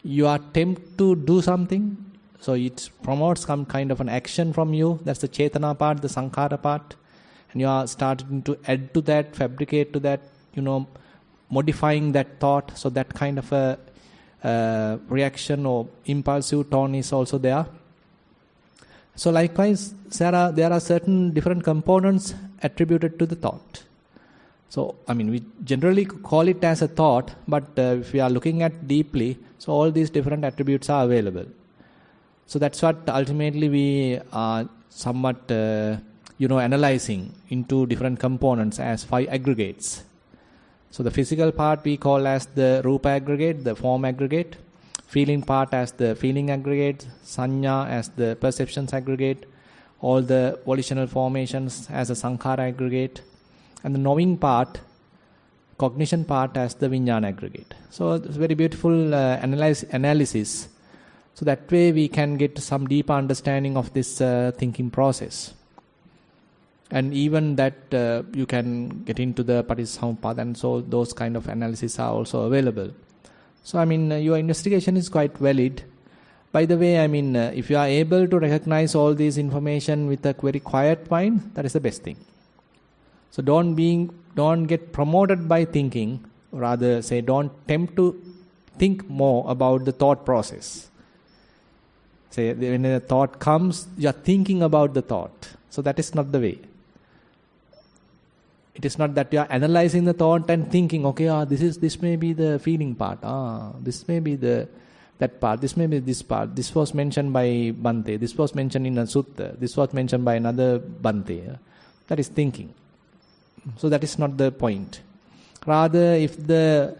[SPEAKER 1] you are tempted to do something, so it promotes some kind of an action from you. That's the chetana part, the sankhara part. And you are starting to add to that, fabricate to that, modifying that thought. So that kind of a reaction or impulsive tone is also there. So likewise, there are certain different components attributed to the thought. So, we generally call it as a thought, but if we are looking at deeply, so all these different attributes are available. So that's what ultimately we are somewhat, analyzing into different components as 5 aggregates. So the physical part we call as the rupa aggregate, the form aggregate. Feeling part as the feeling aggregate. Sanya as the perceptions aggregate. All the volitional formations as a sankhara aggregate. And the knowing part, cognition part as the vijnana aggregate. So it's very beautiful analysis. So that way we can get some deeper understanding of this thinking process. And even that you can get into the Patissamuppada, and so those kind of analysis are also available. So your investigation is quite valid. By the way, if you are able to recognize all these information with a very quiet mind, that is the best thing. So don't get promoted by thinking, rather say don't tempt to think more about the thought process. Say when a thought comes, you are thinking about the thought. So that is not the way. It is not that you are analyzing the thought and thinking, okay, this may be the feeling part. This may be that part. This may be this part. This was mentioned by Bhante. This was mentioned in a sutta. This was mentioned by another Bhante. That is thinking. So that is not the point. Rather, if the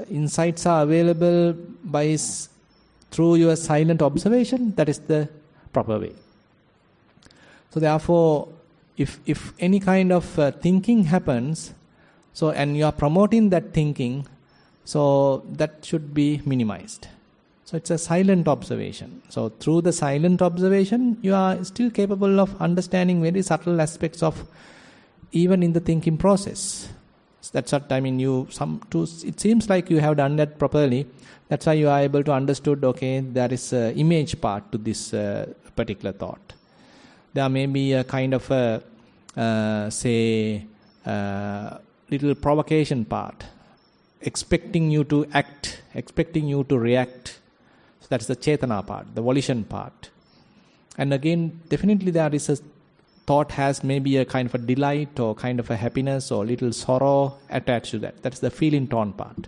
[SPEAKER 1] insights are available through your silent observation, that is the proper way. So therefore, if any kind of thinking happens, and you are promoting that thinking, so that should be minimized. So it's a silent observation. So through the silent observation, you are still capable of understanding very subtle aspects of even in the thinking process. So that's what it seems like you have done that properly. That's why you are able to understood, okay, there is an image part to this particular thought. There may be a kind of little provocation part, expecting you to act, expecting you to react. So that's the chetana part, the volition part. And again, definitely there is a thought has maybe a kind of a delight or kind of a happiness or little sorrow attached to that. That's the feeling tone part.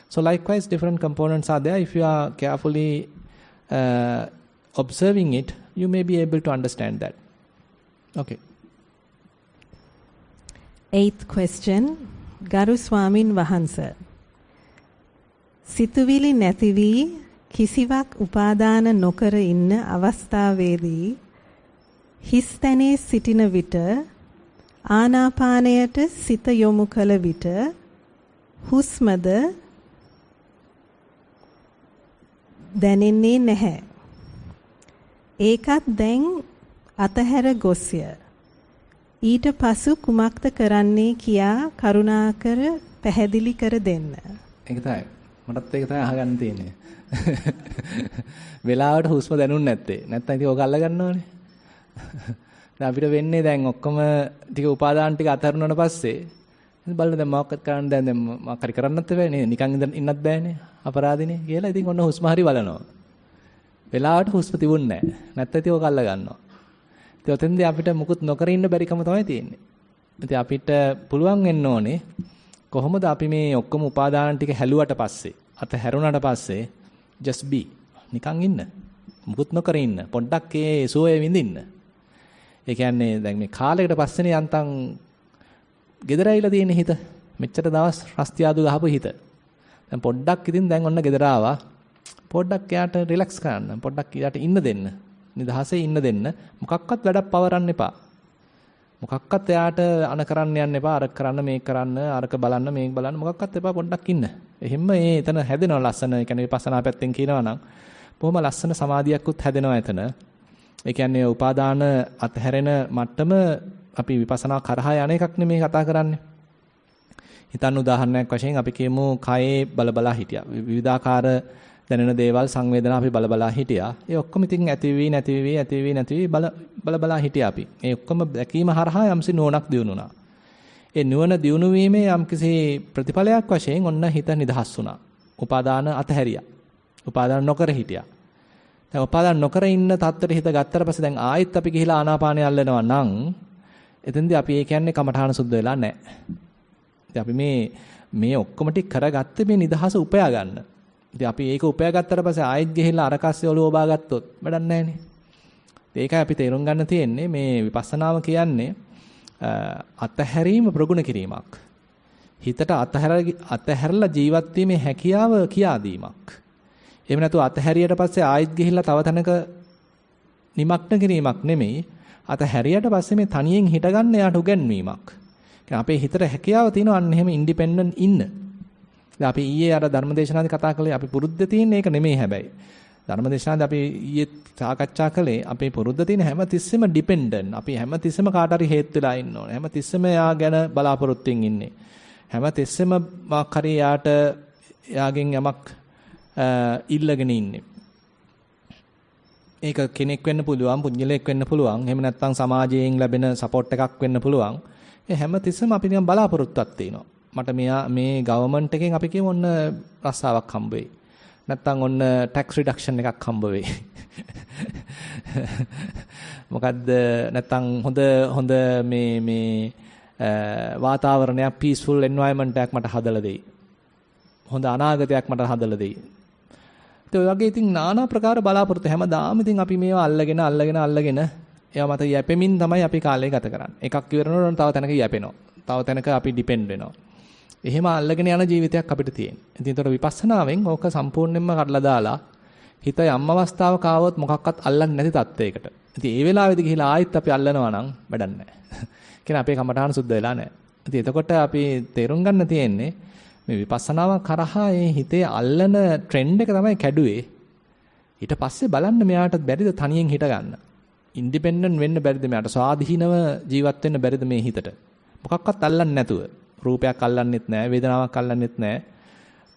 [SPEAKER 1] So likewise, different components are there. If you are carefully observing it, you may be able to understand that. Okay.
[SPEAKER 2] 8th question. Garu Swamin Wahansa. සිතුවිලි නැති වී කිසිවක් උපාදාන නොකර ඉන්න අවස්ථාවේදී හිස් තැනේ සිටින විට ආනාපානයට සිත යොමු කළ විට හුස්මද දැනෙන්නේ නැහැ. ඒකත් දැන් අතහැර ගොස්ය. ඊට පසු කුමක්ද කරන්නේ කියා කරුණාකර පැහැදිලි කර දෙන්න.
[SPEAKER 1] ඒක තමයි. මටත් ඒක තමයි අහගන්න තියෙන්නේ. වෙලාවට හුස්ම දැනුන්නේ නැත්තේ. නැත්නම් ඉතින් ඕක අල්ල ගන්නවනේ. දැන් අපිට වෙන්නේ දැන් ඔක්කොම ටික උපාදාන ටික අතහැරුණාට පස්සේ ඉතින් බලන්න දැන් මොකක්ද කරන්න දැන් මොකක් හරි කරන්නත් බෑනේ. නිකන් ඉන්නත් බෑනේ. අපරාධිනේ කියලා. ඉතින් ඔන්න හුස්ම හරි බලනවා. වෙලාවට හුස්ම තිබුණේ නැහැ. නැත්නම් ඉතින් ඕක අල්ල ගන්නවා. ඉතින් ඔතෙන්දී අපිට මුකුත් නොකර ඉන්න බැරිකම තමයි තියෙන්නේ. ඉතින් අපිට පුළුවන් වෙන්න ඕනේ කොහොමද අපි මේ ඔක්කොම උපාදාන ටික හැලුවට පස්සේ අත හැරුණාට පස්සේ just be නිකන් ඉන්න. මුකුත් නොකර ඉන්න. පොඩ්ඩක් ඒ සුවය විඳින්න. ඒ කියන්නේ දැන් මේ කාලයකට පස්සේනේ යන්තම් ගෙදර ඇවිල්ලා තියෙන හිත. මෙච්චර දවස් රස්තියාදු ගහපු හිත. දැන් පොඩ්ඩක් ඉතින් දැන් ඔන්න ගෙදර ආවා. පොඩ්ඩක් එයාට රිලැක්ස් කරන්න. පොඩ්ඩක් එයාට ඉන්න දෙන්න. නිදහසේ ඉන්න දෙන්න. මොකක්වත් වැඩක් පවරන්න එපා. මොකක්වත් එයාට අන කරන්න යන්න එපා. අර කරන්න මේක කරන්න, අරක බලන්න මේක බලන්න මොකක්වත් එපා. පොඩ්ඩක් ඉන්න. එහෙම ඒ එතන හැදෙනවා ලස්සන. ඒ කියන්නේ විපස්සනා පැත්තෙන් කියනවා නම් බොහොම ලස්සන සමාධියක්වත් හැදෙනවා එතන. ඒ කියන්නේ උපාදාන අතහැරෙන මට්ටම අපි විපස්සනා කරහා යන එකක් නෙමෙයි කතා කරන්නේ. හිතන්න උදාහරණයක් වශයෙන් අපි කියමු කයේ බලබලා හිටියා. විවිධාකාර දැනෙන දේවල් සංවේදනා අපි බලබලා හිටියා. ඒ ඔක්කොම ඉතින් ඇති බලබලා හිටියා අපි. ඒ ඔක්කොම දැකීම හරහා යම්සි නුවණක් දියුණුණා. ඒ නුවණ දියුණු වීමේ යම්කිසි ප්‍රතිඵලයක් වශයෙන් ඔන්න හිත නිදහස් වුණා. උපාදාන අතහැරියා. උපාදාන නොකර හිටියා. දැන් උපාදාන නොකර ඉන්න තත්ත්වයට හිත ගත්තට පස්සේ දැන් ආයෙත් අපි ගිහිලා ආනාපානය අල්ලනවා නම් එතෙන්දී අපි ඒ කියන්නේ කමඨාන සුද්ධ වෙලා නැහැ. ඉතින් අපි මේ ඔක්කොම ටික කරගත්තේ මේ නිදහස උපයා ගන්න. ඉතින් අපි ඒක උපයා ගත්තට පස්සේ ආයෙත් ගිහිල්ලා අර කස්සේ ඔලුව ඔබා ගත්තොත් වැඩක් නැහැනේ. ඒකයි අපි තේරුම් ගන්න තියෙන්නේ මේ විපස්සනාව කියන්නේ අතහැරීම ප්‍රගුණ කිරීමක්. හිතට අතහැරලා ජීවත් වීමේ හැකියාව කියා දීමක්. එහෙම නැතු අතහැරියට පස්සේ ආයෙත් ගිහිල්ලා තව තැනක නිමග්න කිරීමක් නෙමෙයි. අතහැරියට පස්සේ මේ තනියෙන් හිටගන්න යාට උගන්වීමක්. අපේ හිතට හැකියාව තියෙනවා අන්න එහෙම ඉන්ඩිපෙන්ඩන්ට් ඉන්න. දැන් අපි ඊයේ අර ධර්මදේශනාදී කතා කළේ අපි පුරුද්ද තියෙන එක නෙමෙයි හැබැයි. ධර්මදේශනාදී අපි ඊයේ සාකච්ඡා කළේ අපේ පුරුද්ද තියෙන හැම තිස්සෙම ඩිපෙන්ඩන්ට්. අපි හැම තිස්සෙම කාට හරි හේතු වෙලා ඉන්න ඕනේ. හැම තිස්සෙම යා ගැන බලාපොරොත්තුෙන් ඉන්නේ. හැම තිස්සෙම මාක් හරි යාට යාගෙන් යමක් ඉල්ලගෙන ඉන්නේ. ඒක කෙනෙක් වෙන්න පුළුවන්, පුජ්‍යලයක් වෙන්න පුළුවන්. එහෙම නැත්නම් සමාජයෙන් ලැබෙන සපෝට් එකක් වෙන්න පුළුවන්. ඒ හැම තිස්සෙම අපි නිකන් බලාපොරොත්තුවක් තියෙනවා. මට මේ ගවර්න්මන්ට් එකෙන් අපි කියමු ඔන්න රස්සාවක් හම්බ වෙයි. නැත්නම් ඔන්න ටැක්ස් රිඩක්ෂන් එකක් හම්බ වෙයි. මොකද්ද නැත්නම් හොඳ මේ වාතාවරණයක් පීස්ෆුල් එන්වයරන්මන්ට් එකක් මට හදලා දෙයි. හොඳ අනාගතයක් මට හදලා දෙයි. ඒ වගේ ඉතින් নানা ප්‍රකාර බලාපොරොත්තු හැමදාම ඉතින් අපි මේවා අල්ලගෙන ඒවා මත යැපෙමින් තමයි අපි කාලය ගත කරන්නේ. එකක් ඉවරනකොට තව තැනක යැපෙනවා. තව තැනක අපි ඩිපෙන්ඩ් වෙනවා. එහෙම අල්ලගෙන යන ජීවිතයක් අපිට තියෙනවා. ඉතින් ඒතර විපස්සනාවෙන් ඕක සම්පූර්ණයෙන්ම කඩලා දාලා හිත යම් අවස්ථාවක ආවොත් මොකක්වත් අල්ලන්නේ නැති තත්වයකට. ඉතින් ඒ වෙලාවේදී ගිහිලා ආයෙත් අපි අල්ලනවා නම් වැඩක් නැහැ. කියන්නේ අපේ කමඨාන සුද්ධ වෙලා නැහැ. ඉතින් එතකොට අපි තේරුම් ගන්න තියෙන්නේ මේ විපස්සනාව කරහා මේ හිතේ අල්ලන ට්‍රෙන්ඩ් එක තමයි කැඩුවේ. ඊට පස්සේ බලන්න මෙයාට බැරිද තනියෙන් හිට ගන්න. ඉන්ඩිපෙන්ඩන්ට් වෙන්න බැරිද මෙයාට ස්වාධීනව ජීවත් වෙන්න බැරිද මේ හිතට. මොකක්වත් අල්ලන්නේ නැතුව. රූපයක් අල්ලන්නෙත් නැහැ, වේදනාවක් අල්ලන්නෙත් නැහැ.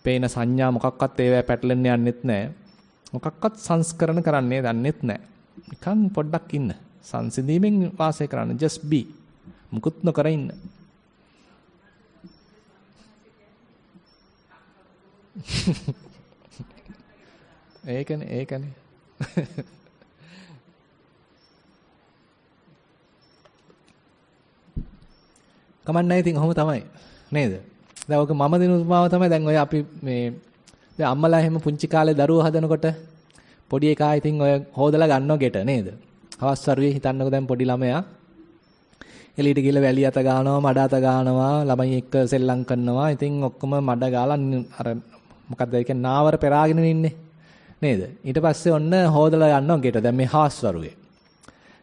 [SPEAKER 1] පේන සංඥා මොකක්වත් ඒවැ පැටලෙන්න යන්නෙත් නැහැ. මොකක්වත් සංස්කරණ කරන්නේ දන්නෙත් නැහැ. නිකන් පොඩ්ඩක් ඉන්න. සංසිඳීමෙන් වාසය කරන්න. just be. මුකුත් නොකර ඉන්න. ඒකනේ. කමන්නේ ඉතින් ඔහොම තමයි නේද? දැන් ඔක මම දෙන උපමාව තමයි දැන් ඔය අපි මේ දැන් අම්මලා එහෙම පුංචි කාලේ දරුවෝ හදනකොට පොඩි එකා ඉතින් ඔය හොදලා ගන්නව ගෙට නේද? හවස් වරුවේ හිතන්නකෝ දැන් පොඩි ළමයා එළියට ගිහලා වැලි අත ගන්නවා, මඩ අත ගන්නවා, ළමයි එක්ක සෙල්ලම් කරනවා. ඉතින් ඔක්කොම මඩ ගාලා අර මොකද්ද ඒ කියන්නේ නාවර පෙරාගෙන ඉන්නේ නේද? ඊට පස්සේ ඔන්න හොදලා යනවා ගෙට. දැන් මේ හවස් වරුවේ.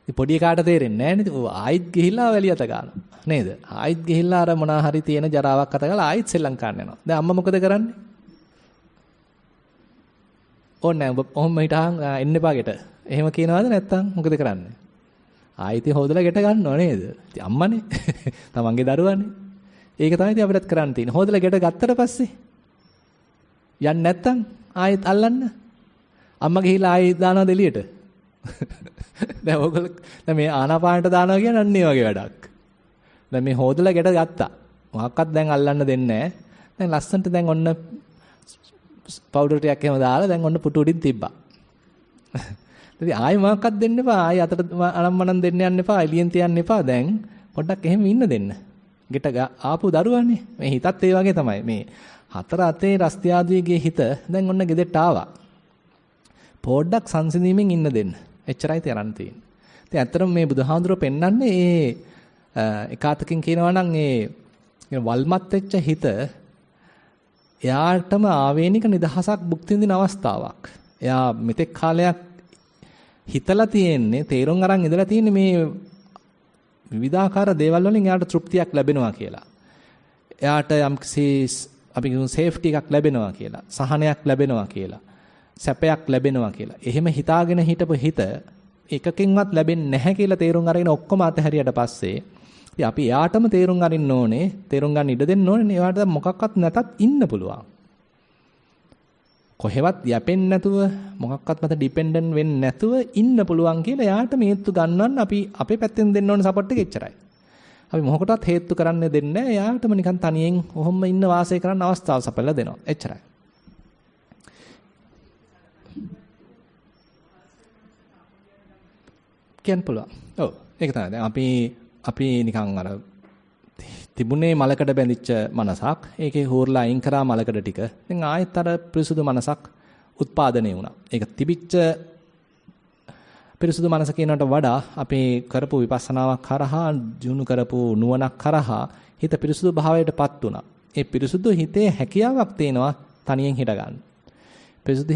[SPEAKER 1] ඉතින් පොඩි එකාට තේරෙන්නේ නැහැ නේද? ආයිත් ගිහිල්ලා වැලි අත ගන්නවා. නේද? ආයිත් ගිහිල්ලා අර මොනා හරි තියෙන ජරාවක් අත ගාලා ආයිත් ශ්‍රී ලංකාවට යනවා. දැන් අම්මා මොකද කරන්නේ? ඕන්නේ ඔහොම හිටහන් එන්න එපා ගෙට. එහෙම කියනවාද නැත්නම් මොකද කරන්නේ? ආයිත් හොදලා ගෙට ගන්නව නේද? ඉතින් අම්මනේ. තමන්ගේ දරුවානේ. ඒක තමයි ඉතින් අපිටත් කරන්න තියෙන්නේ. හොදලා ගෙට ගත්තට පස්සේ යන්නේ නැත්නම් ආයිත් අල්ලන්න. අම්මා ගිහිල්ලා ආයිත් දානවා දෙලියට. දැන් ඕගොල්ලෝ දැන් මේ ආනාපානට දානවා කියන්නේ අන්න ඒ වගේ වැඩක්. දැන් මේ හොදලා ගෙට ගත්තා. මොකක්වත් දැන් අල්ලන්න දෙන්නේ නැහැ. දැන් ලස්සනට දැන් ඔන්න පවුඩර් ටිකක් එහෙම දාලා දැන් ඔන්න පුටු උඩින් තිබ්බා. ඉතින් ආයෙ මොකක්වත් දෙන්න එපා. ආයෙ අතට අනම්මනම් දෙන්න යන්න එපා. එළියෙන් තියන්න එපා. දැන් පොඩ්ඩක් එහෙම ඉන්න දෙන්න. ගෙට ආපු දරුවානේ. මේ හිතත් ඒ වගේ තමයි. මේ හතර අතේ රස්තියාදුවේගේ හිත දැන් ඔන්න ගෙදරට ආවා. පොඩ්ඩක් සංසිඳීමෙන් ඉන්න දෙන්න. එච්චරයි තියරන්න තියෙන්නේ. ඉතින් ඇත්තටම මේ බුදුහාඳුර පෙන්වන්නේ එකාතකින් කියනවා නම් වල්මත් වෙච්ච හිත එයාටම ආවේනික නිදහසක් භුක්ති විඳින අවස්ථාවක්. එයා මෙතෙක් කාලයක් හිතලා තියෙන්නේ තේරුම් අරන් ඉඳලා තියෙන්නේ මේ විවිධාකාර දේවල් වලින් එයාට තෘප්තියක් ලැබෙනවා කියලා. එයාට යම්කිසි අපි කියමු සේෆ්ටි එකක් ලැබෙනවා කියලා. සහනයක් ලැබෙනවා කියලා. සැපයක් ලැබෙනවා කියලා. එහෙම හිතාගෙන හිටපු හිත එකකින්වත් ලැබෙන්නේ නැහැ කියලා තේරුම් අරගෙන ඔක්කොම අතහැරියට පස්සේ ඉතින් අපි එයාටම තේරුම් අරින්න ඕනේ, තේරුම් ගන්න ඉඩ දෙන්න ඕනේ. එයාට මොකක්වත් නැතත් ඉන්න පුළුවන්. කොහෙවත් යැපෙන්නේ නැතුව, මොකක්වත් මත ඩිපෙන්ඩන්ට් වෙන්නේ නැතුව ඉන්න පුළුවන් කියලා එයාට මේත්තු ගන්නවන්න අපි අපේ පැත්තෙන් දෙන්න ඕනේ සපෝට් එක එච්චරයි. අපි මොකකටවත් හේතු කරන්න දෙන්නේ නැහැ. එයාටම නිකන් තනියෙන් ඔහොම ඉන්න වාසය කරන්න අවස්ථාව සපයලා දෙනවා. එච්චරයි. කියන්න පුළුවන්. ඔව්. ඒක තමයි. දැන් අපි නිකන් අර තිබුණේ මලකට බැඳිච්ච මනසක්. ඒකේ හෝරලා අයින් කරා මලකඩ ටික. දැන් ආයෙත් අර පිරිසුදු මනසක් උත්පාදනය වුණා. ඒක තිබිච්ච පිරිසුදු මනස කියනකට වඩා අපේ කරපු විපස්සනාවක් කරහා, ජීුණු කරපු නුවණක් කරහා හිත පිරිසුදු භාවයටපත් වුණා. ඒ පිරිසුදු හිතේ හැකියාවක් තේනවා තනියෙන් හිට ගන්න. පිරිසුදු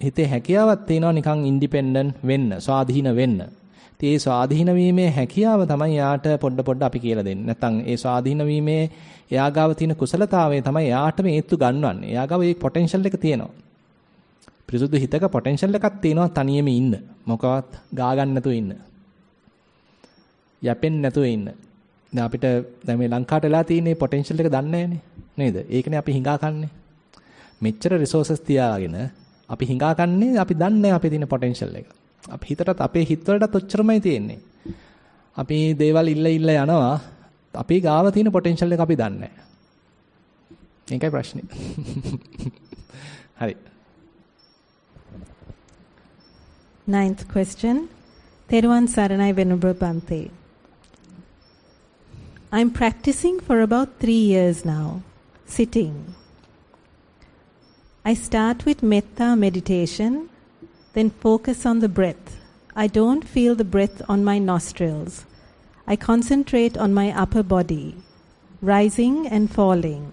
[SPEAKER 1] හිතේ හැකියාවක් තේනවා නිකන් ඉන්ඩිපෙන්ඩන්ට් වෙන්න, ස්වාධීන වෙන්න. ඒ ස්වාධීන වීමේ හැකියාව තමයි යාට පොඩ අපි කියලා දෙන්නේ. නැත්නම් ඒ ස්වාධීන වීමේ එයාගාව තියෙන කුසලතාවය තමයි යාට මේ හේතු ගන්නවන්නේ. එයාගාව ඒ පොටෙන්ෂල් එක තියෙනවා. පිරිසුදු හිතක පොටෙන්ෂල් එකක් තියෙනවා තනියෙම ඉන්න. මොකවත් ගා ගන්න නැතුව ඉන්න. යැපෙන්න නැතුව ඉන්න. දැන් අපිට දැන් මේ ලංකාවට වෙලා තියෙන පොටෙන්ෂල් එක දන්නේ නේද? ඒකනේ අපි හිඟා කන්නේ. මෙච්චර රිසෝසස් තියාගෙන අපි හිඟා කන්නේ අපි දන්නේ අපේ තියෙන පොටෙන්ෂල් එක. අපි හිතටත් අපේ හිතවලටත් ඔච්චරමයි තියෙන්නේ. අපි දේවල් ඉල්ල යනවා. අපි ගාව තියෙන පොටෙන්ෂල් එක අපි දන්නේ නැහැ. ඒකයි ප්‍රශ්නේ. හරි.
[SPEAKER 2] Ninth question. Theruvan Saranai Venerable Bhante. I'm practicing for about 3 years now, sitting. I start with metta meditation, then focus on the breath. I don't feel the breath on my nostrils. I concentrate on my upper body, rising and falling.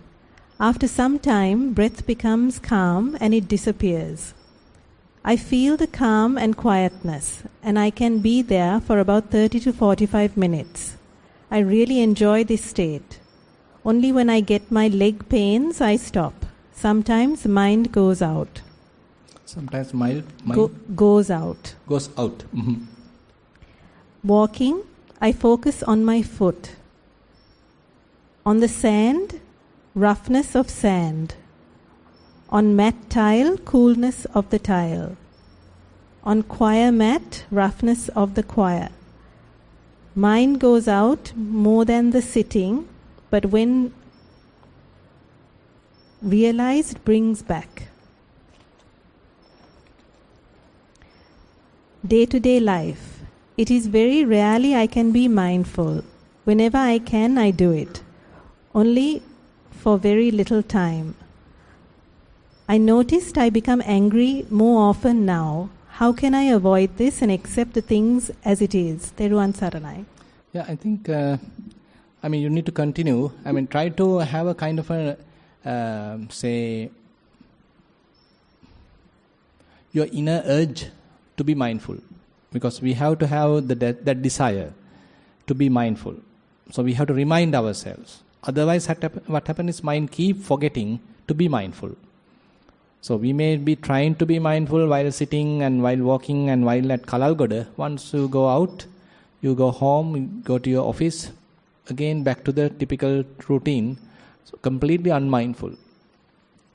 [SPEAKER 2] After some time, breath becomes calm and it disappears. I feel the calm and quietness, and I can be there for about 30 to 45 minutes. I really enjoy this state. Only when I get my leg pains, I stop. Sometimes mind goes out.
[SPEAKER 1] Sometimes mind
[SPEAKER 2] goes out.
[SPEAKER 1] Goes out. Mm-hmm.
[SPEAKER 2] Walking, I focus on my foot. On the sand, roughness of sand. On mat tile, coolness of the tile. On choir mat, roughness of the choir. Mind goes out more than the sitting, but when realized, brings back. Day-to-day life. It is very rarely I can be mindful. Whenever I can, I do it. Only for very little time. I noticed I become angry more often now. How can I avoid this and accept the things as it is? Theruvan Saranai.
[SPEAKER 1] Yeah, I think, you need to continue. Try to have a kind of a, your inner urge to be mindful. Because we have to have that desire to be mindful. So we have to remind ourselves. Otherwise, what happens is mind keep forgetting to be mindful. So we may be trying to be mindful while sitting and while walking and while at Kalalgoda. Once you go out, you go home, you go to your office, again back to the typical routine. So completely unmindful.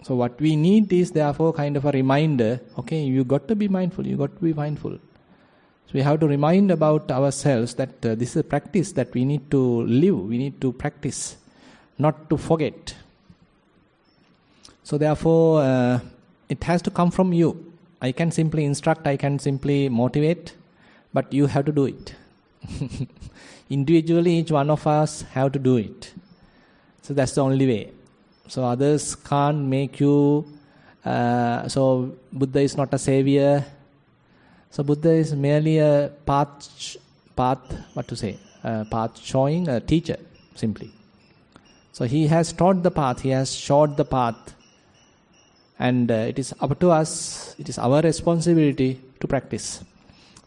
[SPEAKER 1] So what we need is therefore kind of a reminder, okay, you got to be mindful, you got to be mindful. So we have to remind about ourselves that this is a practice that we need to live, we need to practice. not to forget. So therefore, it has to come from you. I can simply instruct, I can simply motivate, but you have to do it. Individually, each one of us have to do it. So that's the only way. So others can't make you. So Buddha is not a savior. So Buddha is merely a path, path showing, a teacher, simply. So he has taught the path, he has showed the path. And it is up to us, it is our responsibility to practice.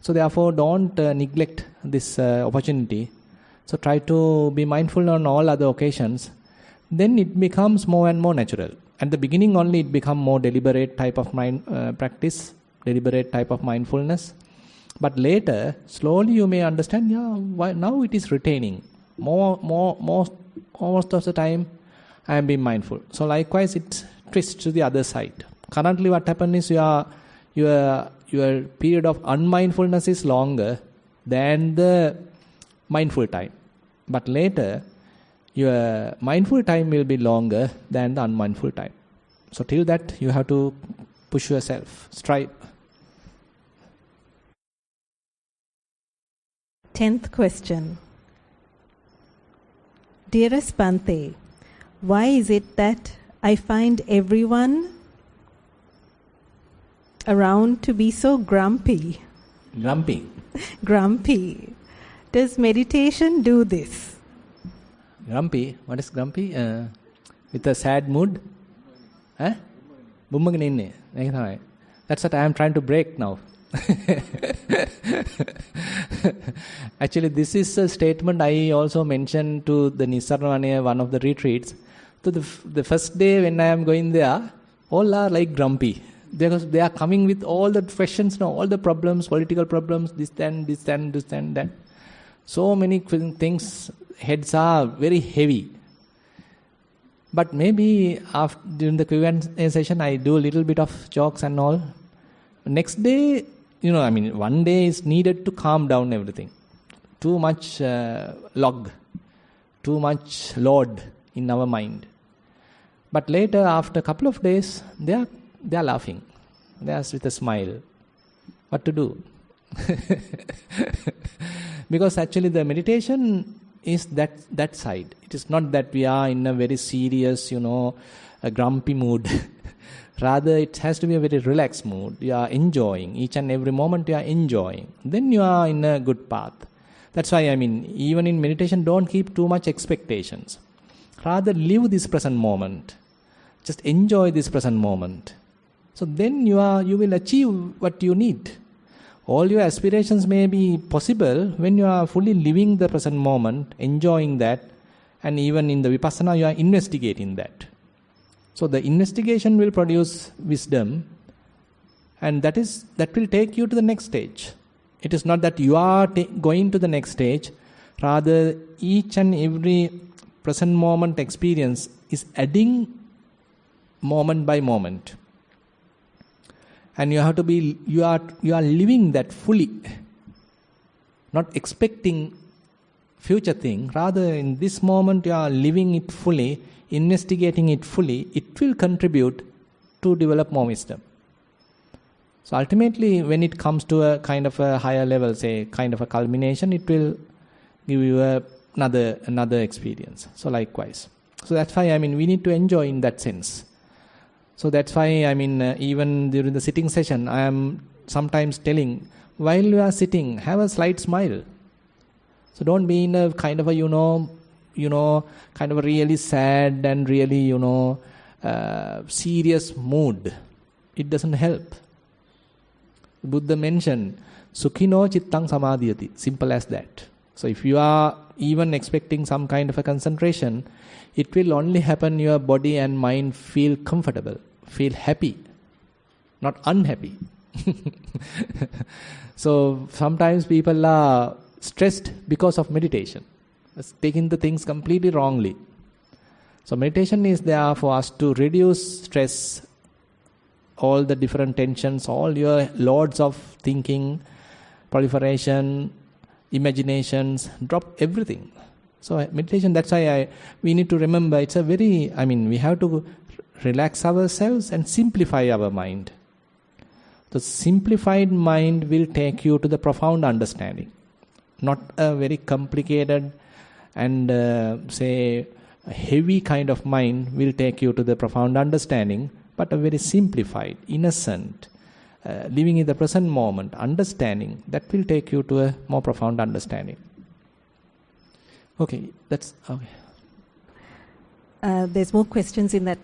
[SPEAKER 1] So therefore, don't neglect this opportunity. So try to be mindful on all other occasions. Then it becomes more and more natural. At the beginning only it becomes more deliberate type of mind practice, deliberate type of mindfulness. But later, slowly you may understand, why now it is retaining. Most of the time I am being mindful. So likewise it twists to the other side. Currently what happens is your period of unmindfulness is longer than the mindful time. But later, your mindful time will be longer than the unmindful time. So till that, you have to push yourself, strive.
[SPEAKER 2] 10th question. Dearest Bhante, why is it that I find everyone around to be so grumpy?
[SPEAKER 1] Grumpy?
[SPEAKER 2] Grumpy. Does meditation do this?
[SPEAKER 1] Grumpy? What is grumpy? With a sad mood? That's what I am trying to break now. Actually, this is a statement I also mentioned to the Nissarana, one of the retreats. So the first day when I am going there, all are like grumpy. Because they are coming with all the questions now, all the problems, political problems, this and that. So many things, heads are very heavy. But maybe during the Q&A session, I do a little bit of jokes and all. Next day, one day is needed to calm down everything. Too much too much load in our mind. But later, after a couple of days, they are laughing. They are with a smile. What to do? Because actually the meditation is that side. It is not that we are in a very serious, a grumpy mood. Rather, it has to be a very relaxed mood. You are enjoying. Each and every moment you are enjoying. Then you are in a good path. That's why, even in meditation, don't keep too much expectations. Rather, live this present moment. Just enjoy this present moment. So then you will achieve what you need. All your aspirations may be possible when you are fully living the present moment, enjoying that, and even in the Vipassana you are investigating that. So the investigation will produce wisdom, and that will take you to the next stage. It is not that you are going to the next stage. Rather, each and every present moment experience is adding moment by moment. And you have to be, you are living that fully, not expecting future thing. Rather, in this moment you are living it fully, investigating it fully. It will contribute to develop more wisdom. So ultimately, when it comes to a kind of a higher level, say kind of a culmination, it will give you another experience. So likewise. So that's why we need to enjoy in that sense. So that's why even during the sitting session, I am sometimes telling, while you are sitting, have a slight smile. So don't be in a kind of a kind of a really sad and really serious mood. It doesn't help. Buddha mentioned, Sukhino chittang samadhyati. Simple as that. So if you are even expecting some kind of a concentration, it will only happen your body and mind feel comfortable, feel happy, not unhappy. So sometimes people are stressed because of meditation, taking the things completely wrongly. So meditation is there for us to reduce stress, all the different tensions, all your loads of thinking, proliferation, imaginations, drop everything. So meditation, that's why we need to remember, it's a very, we have to relax ourselves and simplify our mind. The simplified mind will take you to the profound understanding. Not a very complicated and a heavy kind of mind will take you to the profound understanding, but a very simplified, innocent, living in the present moment, understanding, that will take you to a more profound understanding. Okay, that's okay.
[SPEAKER 2] There's more questions in that.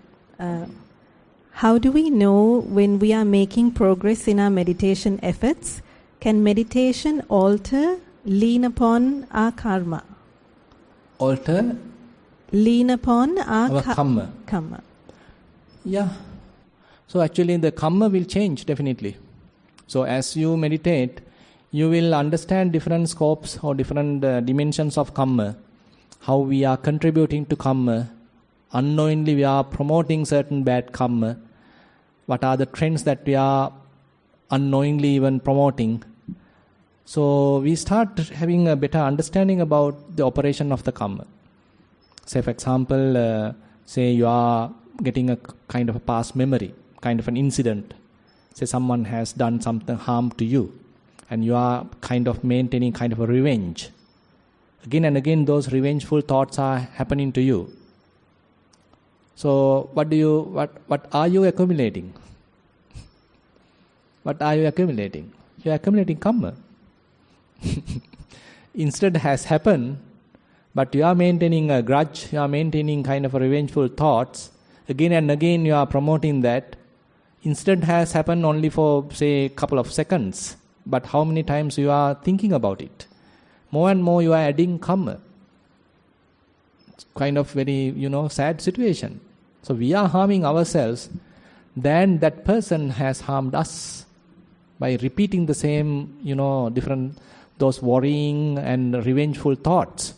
[SPEAKER 2] How do we know when we are making progress in our meditation efforts? Can meditation lean upon our karma? Lean upon our karma.
[SPEAKER 1] Yeah. So actually the karma will change, definitely. So as you meditate, you will understand different scopes or different dimensions of karma, how we are contributing to karma. Unknowingly we are promoting certain bad karma. What are the trends that we are unknowingly even promoting? So we start having a better understanding about the operation of the karma. Say for example, say you are getting a kind of a past memory, kind of an incident. Say someone has done something harm to you, and you are kind of maintaining kind of a revenge. Again and again those revengeful thoughts are happening to you. So what are you accumulating? What are you accumulating? You are accumulating karma. Instead has happened, but you are maintaining a grudge, you are maintaining kind of a revengeful thoughts. Again and again you are promoting that. Instead has happened only for say a couple of seconds, but how many times you are thinking about it? More and more you are adding karma. It's kind of very, sad situation. So we are harming ourselves, then that person has harmed us by repeating the same, different, those worrying and revengeful thoughts.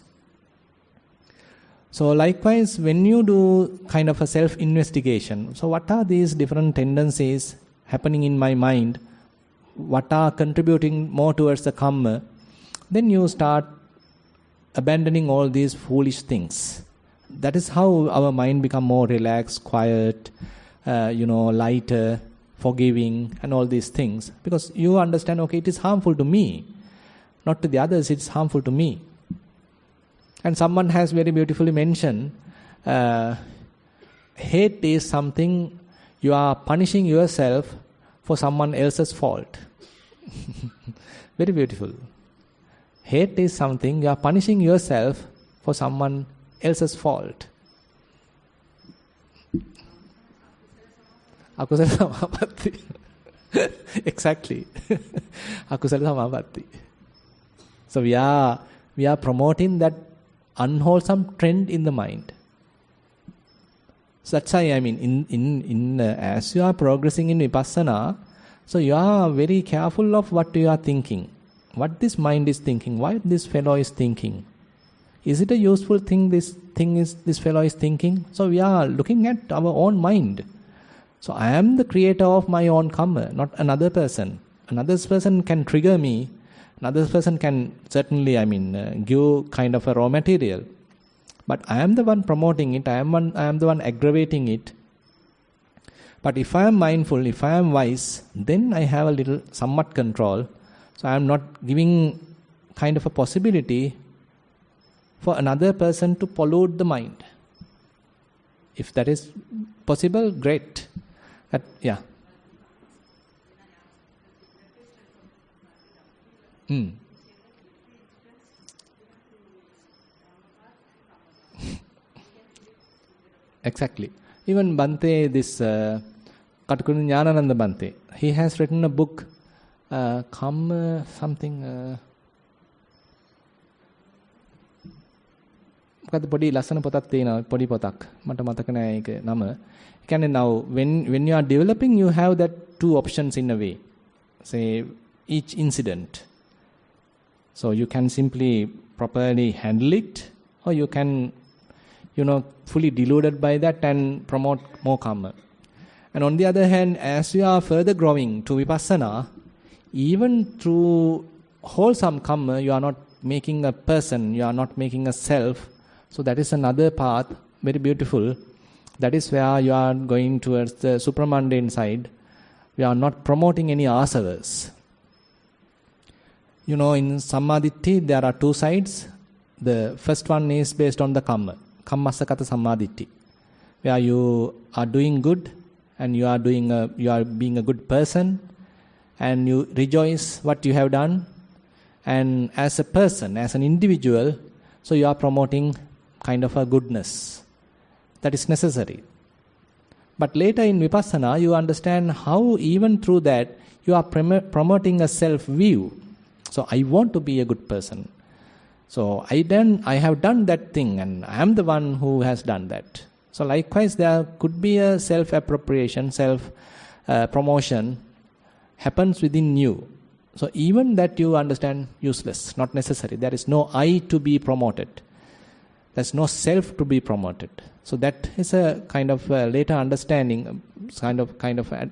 [SPEAKER 1] So likewise, when you do kind of a self-investigation, so what are these different tendencies happening in my mind? What are contributing more towards the karma? Then you start abandoning all these foolish things. That is how our mind become more relaxed, quiet, lighter, forgiving, and all these things. Because you understand, okay, it is harmful to me. Not to the others, it's harmful to me. And someone has very beautifully mentioned, hate is something you are punishing yourself for someone else's fault. Very beautiful. Hate is something you are punishing yourself for someone else's fault. Akusala samapatti. Exactly. Akusala samapatti. So we are promoting that unwholesome trend in the mind. So that's why as you are progressing in Vipassana, so you are very careful of what you are thinking, what this mind is thinking, why this fellow is thinking. Is it a useful thing this fellow is thinking? So we are looking at our own mind. So I am the creator of my own karma, not another person. Another person can trigger me. Another person can certainly, give kind of a raw material. But I am the one promoting it. I am the one aggravating it. But if I am mindful, if I am wise, then I have a little, somewhat control. So I am not giving kind of a possibility for another person to pollute the mind. If that is possible, great. Yeah. Exactly. Even Bhante, this Katukuru Jnanananda Bhante, he has written a book, Karma something. මොකද පොඩි ලස්සන පොතක් තියෙනවා පොඩි පොතක් මට මතක නෑ ඒක නම. ඒ කියන්නේ now when you are developing you have that two options in a way. Say each incident. So you can simply properly handle it, or you can fully deluded by that and promote more karma. And on the other hand, as you are further growing to Vipassana, even through wholesome karma, you are not making a person, you are not making a self. So that is another path, very beautiful. That is where you are going towards the supramundane side. We are not promoting any asavas. In Sammaditthi there are two sides. The first one is based on the kamma. Kammasakata Sammaditthi. Where you are doing good and you are being a good person and you rejoice what you have done. And as a person, as an individual, so you are promoting kind of a goodness. That is necessary. But later in Vipassana, you understand how even through that, you are promoting a self-view. So I want to be a good person. So I have done that thing and I am the one who has done that. So likewise, there could be a self-appropriation, self-promotion happens within you. So even that you understand useless, not necessary. There is no I to be promoted. There's no self to be promoted. So that is a kind of later understanding, kind of a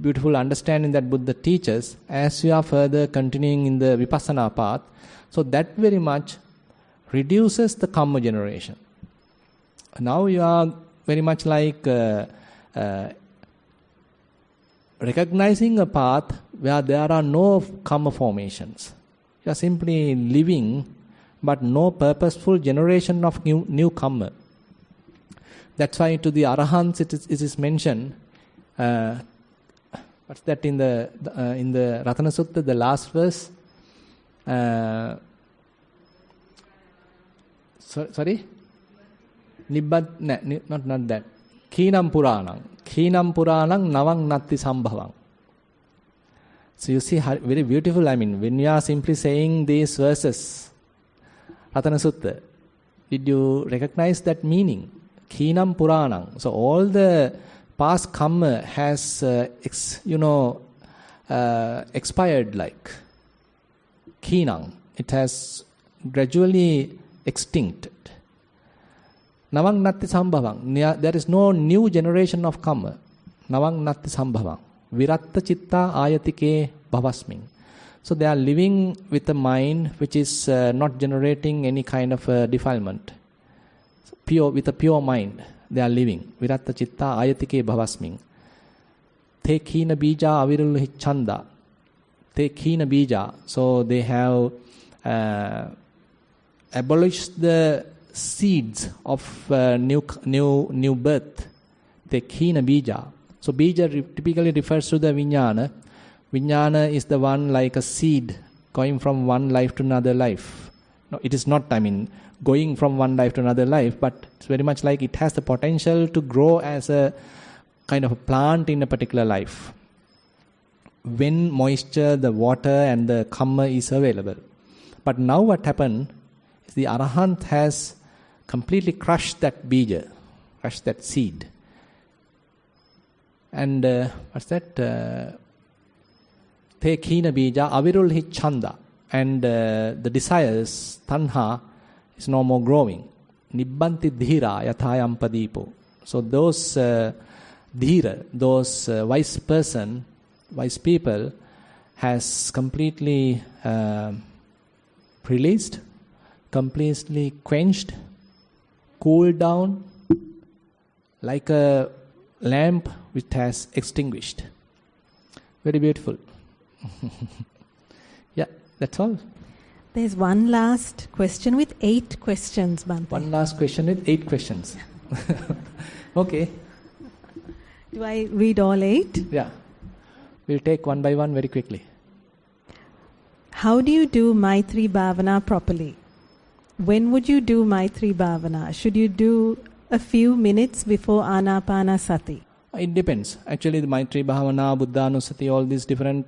[SPEAKER 1] beautiful understanding that Buddha teaches as you are further continuing in the Vipassana path. So that very much reduces the karma generation. Now you are very much like recognizing a path where there are no karma formations. You are simply living, but no purposeful generation of new karma. That's why to the Arahants it is mentioned. What's that in the Ratana Sutta, the last verse? Sorry? Not that. Khinam Puranang Navang Natti Sambhavang. So you see how very beautiful, when you are simply saying these verses, Ratana Sutta, did you recognize that meaning? Khinam Puranang. So all the past karma has, expired like. Khinam. It has gradually extincted. Navang Natti Sambhavang. There is no new generation of karma. Navang Natti Sambhavang. Viratta Chitta Ayatike Bhavasming. So they are living with a mind which is not generating any kind of defilement. With a pure mind, they are living. Viratta Chitta Ayatike Bhavasming. Te Khina Bija Avirul Chanda. Te Khina Bija. So they have abolished the seeds of new birth. Te Khina Bija. So Bija typically refers to the Vijnana. Vijnana is the one like a seed going from one life to another life. No, it is not, going from one life to another life, but it's very much like it has the potential to grow as a kind of a plant in a particular life. When moisture, the water and the karma is available. But now what happened is the Arahant has completely crushed that bija, crushed that seed. And what's that? Te khina bija avirul hi chanda. And the desires, tanha, is no more growing. Nibbanti dhira yathayam padipo. So those dhira, those wise people has completely released, completely quenched, cooled down, like a lamp which has extinguished. Very beautiful. Yeah, that's all.
[SPEAKER 2] There's one last question with 8 questions, Bhante.
[SPEAKER 1] One last question with 8 questions. Okay.
[SPEAKER 2] Do I read all 8?
[SPEAKER 1] Yeah. We'll take one by one very quickly.
[SPEAKER 2] How do you do Maitri Bhavana properly? When would you do Maitri Bhavana? Should you do a few minutes before Anapana Sati?
[SPEAKER 1] It depends. Actually, the Maitri Bhavana, Buddhanusati, all these different,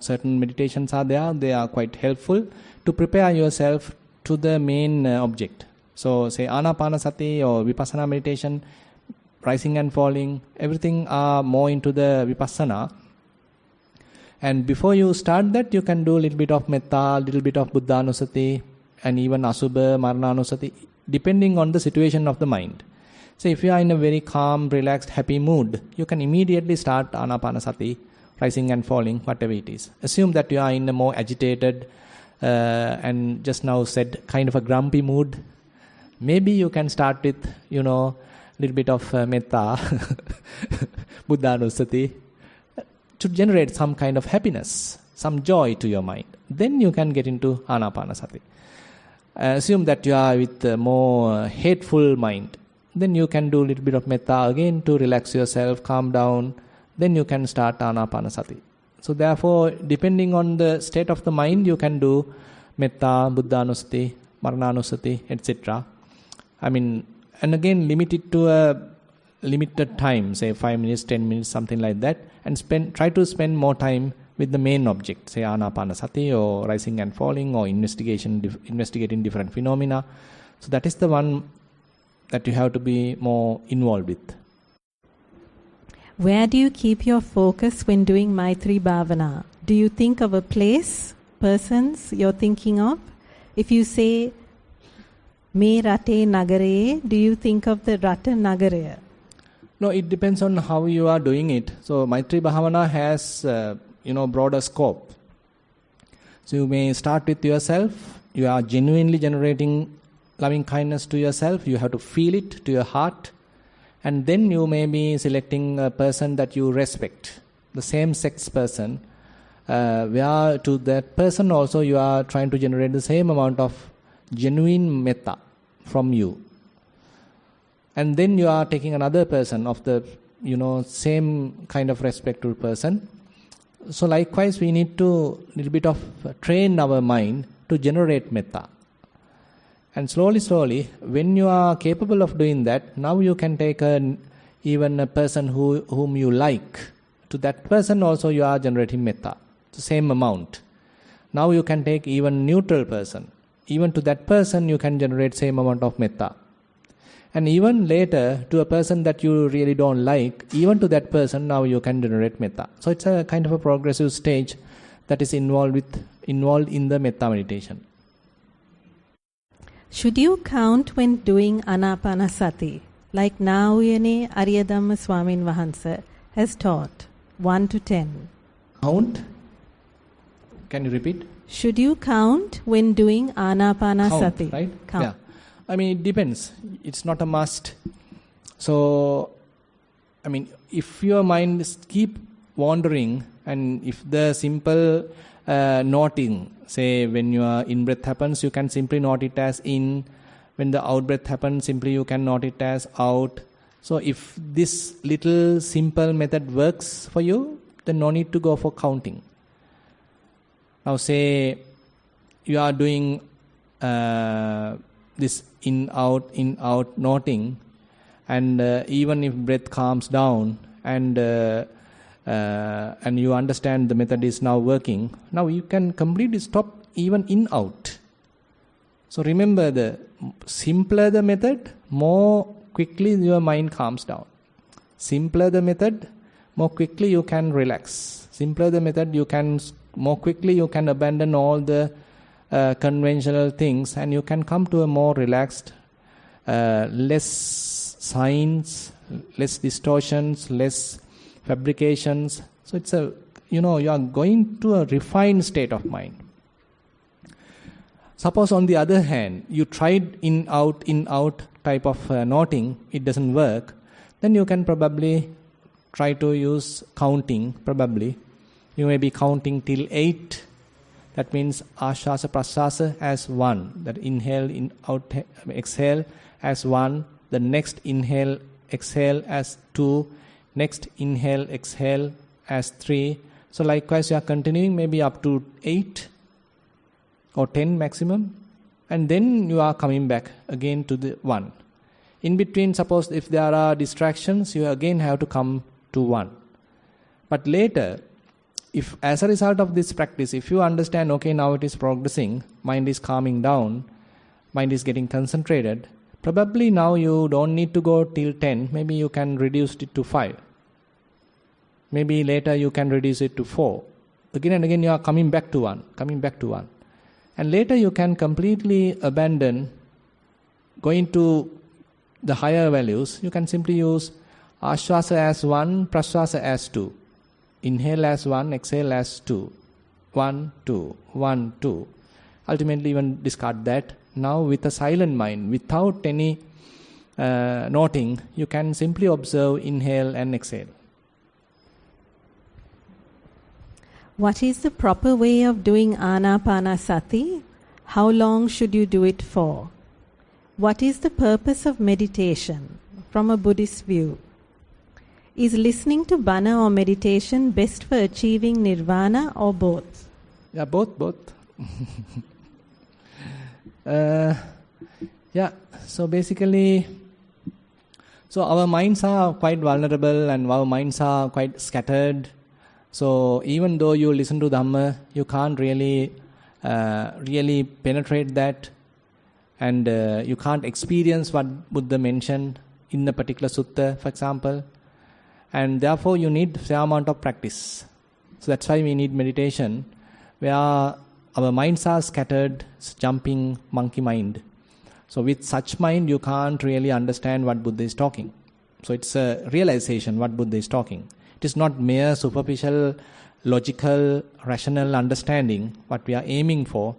[SPEAKER 1] certain meditations are there. They are quite helpful to prepare yourself to the main object. So, say Anapanasati or Vipassana meditation, rising and falling, everything are more into the Vipassana. And before you start that, you can do a little bit of Metta, a little bit of Buddhanusati, and even Asubha, Marananusati, depending on the situation of the mind. So if you are in a very calm, relaxed, happy mood, you can immediately start Anapanasati, rising and falling, whatever it is. Assume that you are in a more agitated, and just now said kind of a grumpy mood, maybe you can start with, little bit of metta, buddhanusati, to generate some kind of happiness, some joy to your mind. Then you can get into anapanasati. Assume that you are with a more hateful mind. Then you can do a little bit of metta again to relax yourself, calm down. Then you can start anapanasati. So therefore, depending on the state of the mind, you can do metta, buddhanusati, marananusati, etc. And again, limit it to a limited time, say 5 minutes, 10 minutes, something like that, and try to spend more time with the main object, say anapanasati or rising and falling or investigating different phenomena. So that is the one that you have to be more involved with.
[SPEAKER 2] Where do you keep your focus when doing Maitri Bhavana? Do you think of a place, persons you're thinking of? If you say Me Rate Nagare, do you think of the Rata Nagaraya?
[SPEAKER 1] No, it depends on how you are doing it. So Maitri Bhavana has broader scope. So you may start with yourself. You are genuinely generating loving kindness to yourself. You have to feel it to your heart. And then you may be selecting a person that you respect, the same sex person, where to that person also you are trying to generate the same amount of genuine metta from you. And then you are taking another person of the, same kind of respectful person. So likewise, we need to little bit of train our mind to generate metta. And slowly, when you are capable of doing that, now you can take even a person whom you like. To that person also you are generating metta, the same amount. Now you can take even neutral person. Even to that person you can generate same amount of metta. And even later, to a person that you really don't like, even to that person now you can generate metta. So it's a kind of a progressive stage that is involved in the metta meditation.
[SPEAKER 2] Should you count when doing anapanasati? Like Nauyane Aryadhamma Swamin Vahansa has taught, 1 to 10.
[SPEAKER 1] Count? Can you repeat?
[SPEAKER 2] Should you count when doing anapanasati?
[SPEAKER 1] Count, right?
[SPEAKER 2] Count.
[SPEAKER 1] Yeah. It depends. It's not a must. So, if your mind keep wandering, and if the simple noting, say when your in-breath happens, you can simply note it as in. When the out-breath happens, simply you can note it as out. So if this little simple method works for you, then no need to go for counting. Now say you are doing this in-out noting, and even if breath calms down and you understand the method is now working, now you can completely stop even in-out. So remember, the simpler the method, more quickly your mind calms down. Simpler the method, more quickly you can relax. Simpler the method, more quickly you can abandon all the conventional things, and you can come to a more relaxed, less signs, less distortions, less fabrications. So it's you are going to a refined state of mind. Suppose on the other hand, you tried in-out type of noting, it doesn't work, then you can probably try to use counting, probably. You may be counting till 8. That means ashasa prasasa as 1. That inhale, out, exhale as 1. The next inhale, exhale as 2. Next inhale, exhale as 3. So likewise you are continuing maybe up to 8 or 10 maximum. And then you are coming back again to the 1. In between, suppose if there are distractions, you again have to come to 1. But later, if as a result of this practice, if you understand, okay, now it is progressing, mind is calming down, mind is getting concentrated, probably now you don't need to go till 10, maybe you can reduce it to 5. Maybe later you can reduce it to 4. Again and again you are coming back to 1. And later you can completely abandon going to the higher values. You can simply use ashwasa as 1, praswasa as 2. Inhale as 1, exhale as 2. 1, 2, 1, 2. ultimately even discard that. Now with a silent mind, without any noting, you can simply observe, inhale and exhale.
[SPEAKER 2] What is the proper way of doing Anapanasati? How long should you do it for? What is the purpose of meditation from a Buddhist view? Is listening to bana or meditation best for achieving nirvana or both?
[SPEAKER 1] Yeah, both. So basically, our minds are quite vulnerable and our minds are quite scattered. So even though you listen to Dhamma, you can't really penetrate that, and you can't experience what Buddha mentioned in a particular sutta, for example. And therefore you need a fair amount of practice. So that's why we need meditation, where our minds are scattered, jumping monkey mind. So with such mind, you can't really understand what Buddha is talking. So it's a realization what Buddha is talking. It is not mere superficial, logical, rational understanding what we are aiming for.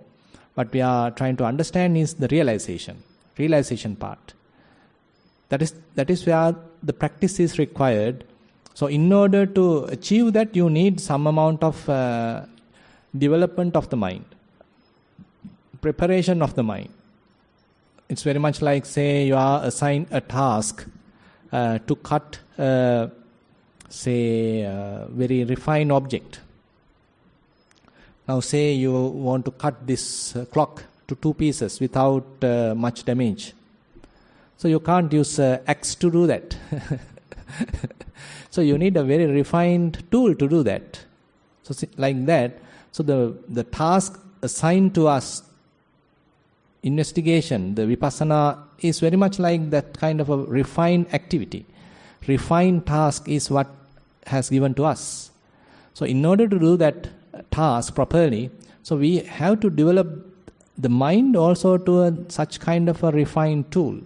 [SPEAKER 1] What we are trying to understand is the realization part. That is where the practice is required. So in order to achieve that, you need some amount of development of the mind, preparation of the mind. It's very much like, say, you are assigned a task to cut, say, a very refined object. Now, say you want to cut this clock to 2 pieces without much damage. So you can't use axe to do that. So you need a very refined tool to do that. So like that, so the task assigned to us, investigation, the Vipassana, is very much like that kind of a refined activity. Refined task is what has given to us. So in order to do that task properly, so we have to develop the mind also to such kind of a refined tool.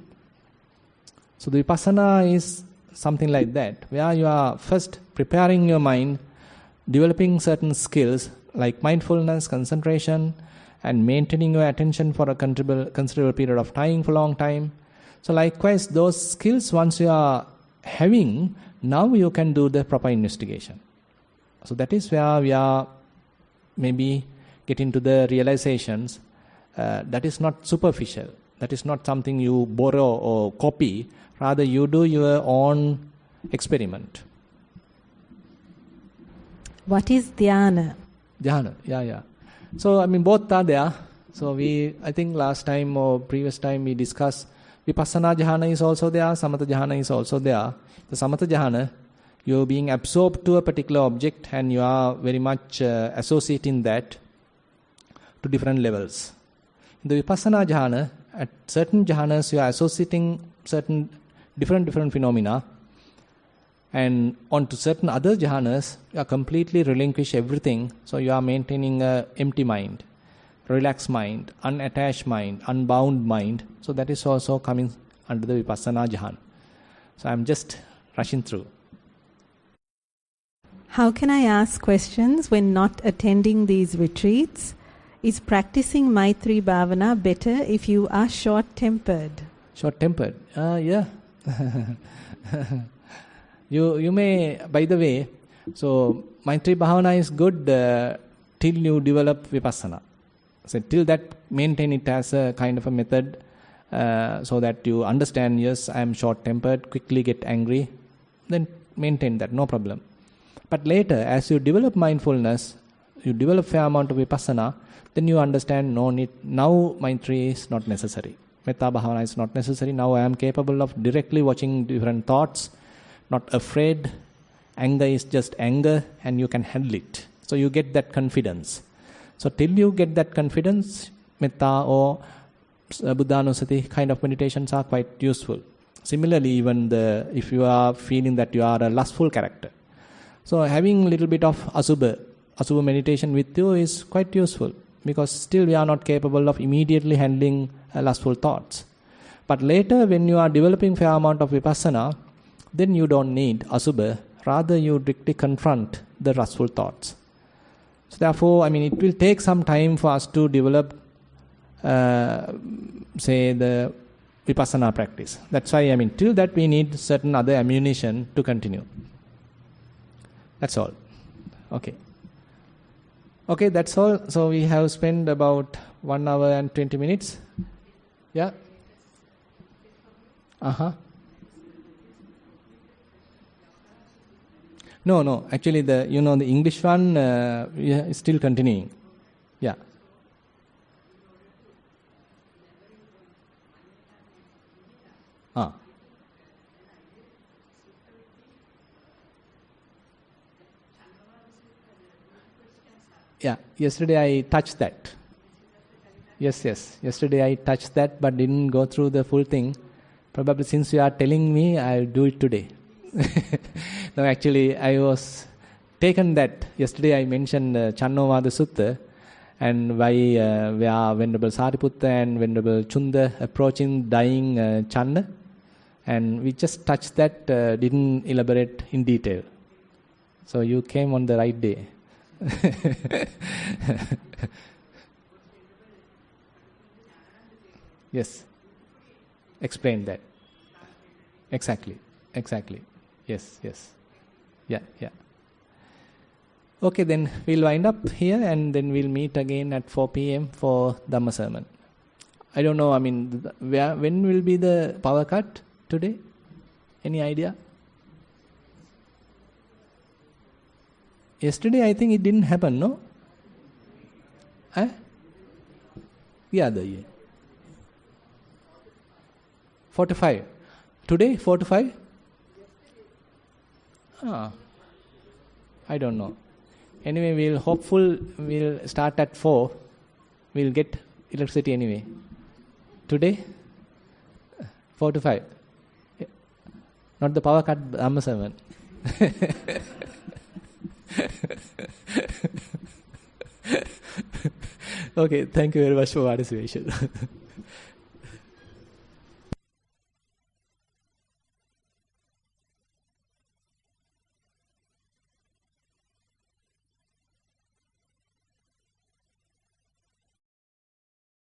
[SPEAKER 1] So the Vipassana is something like that, where you are first preparing your mind, developing certain skills like mindfulness, concentration, and maintaining your attention for a considerable period of time, for a long time. So likewise, those skills, once you are having, now you can do the proper investigation. So that is where we are maybe getting to the realizations. That is not superficial. That is not something you borrow or copy. Rather, you do your own experiment.
[SPEAKER 2] What is dhyana?
[SPEAKER 1] Dhyana, yeah. So, both are there. So, I think last time or previous time we discussed Vipassana jhana is also there, Samatha jhana is also there. The Samatha jhana, you're being absorbed to a particular object and you are very much associating that to different levels. In the Vipassana jhana, at certain jhanas you are associating certain different phenomena, and on to certain other jhanas you are completely relinquish everything. So you are maintaining a empty mind, relaxed mind, unattached mind, unbound mind. So that is also coming under the Vipassana jhana. So I am just rushing through.
[SPEAKER 2] How can I ask questions when not attending these retreats? Is practicing Maitri Bhavana better if you are short-tempered?
[SPEAKER 1] Short-tempered? Yeah. You may, by the way, so Maitri Bhavana is good till you develop Vipassana. So till that, maintain it as a kind of a method so that you understand, yes, I am short-tempered, quickly get angry, then maintain that, no problem. But later, as you develop mindfulness, you develop fair amount of Vipassana, then you understand, no need, now Maitri is not necessary. Metta Bhavana is not necessary. Now I am capable of directly watching different thoughts, not afraid. Anger is just anger and you can handle it. So you get that confidence. So till you get that confidence, Metta or Buddhanusati kind of meditations are quite useful. Similarly, even if you are feeling that you are a lustful character, so having a little bit of Asubha meditation with you is quite useful, because still we are not capable of immediately handling lustful thoughts. But later, when you are developing fair amount of Vipassana, then you don't need Asubha, rather you directly confront the lustful thoughts. So therefore, it will take some time for us to develop say the Vipassana practice. That's why, I mean, till that we need certain other ammunition to continue. That's all. Okay. Okay, that's all. So we have spent about 1 hour and 20 minutes. Yeah. No. Actually, the English one is still continuing. Yeah. Yeah, yesterday I touched that. Yes. Yesterday I touched that but didn't go through the full thing. Probably since you are telling me, I'll do it today. No, actually I was taken that. Yesterday I mentioned Channovada Sutta and why where Venerable Sariputta and Venerable Chunda approaching dying Chanda. And we just touched that, didn't elaborate in detail. So you came on the right day. Yes. Explain that. Exactly. Yes. Yeah. Okay, then we'll wind up here and then we'll meet again at 4 p.m. for Dhamma sermon. I don't know, I mean, when will be the power cut today? Any idea? Yesterday I think it didn't happen, no? Yeah, the year. 4 to 5. Today, 4 to 5? I don't know. Anyway, we'll start at 4. We'll get electricity anyway. Today, 4 to 5. Not the power cut, Dhamma sermon. Okay, thank you very much for participation.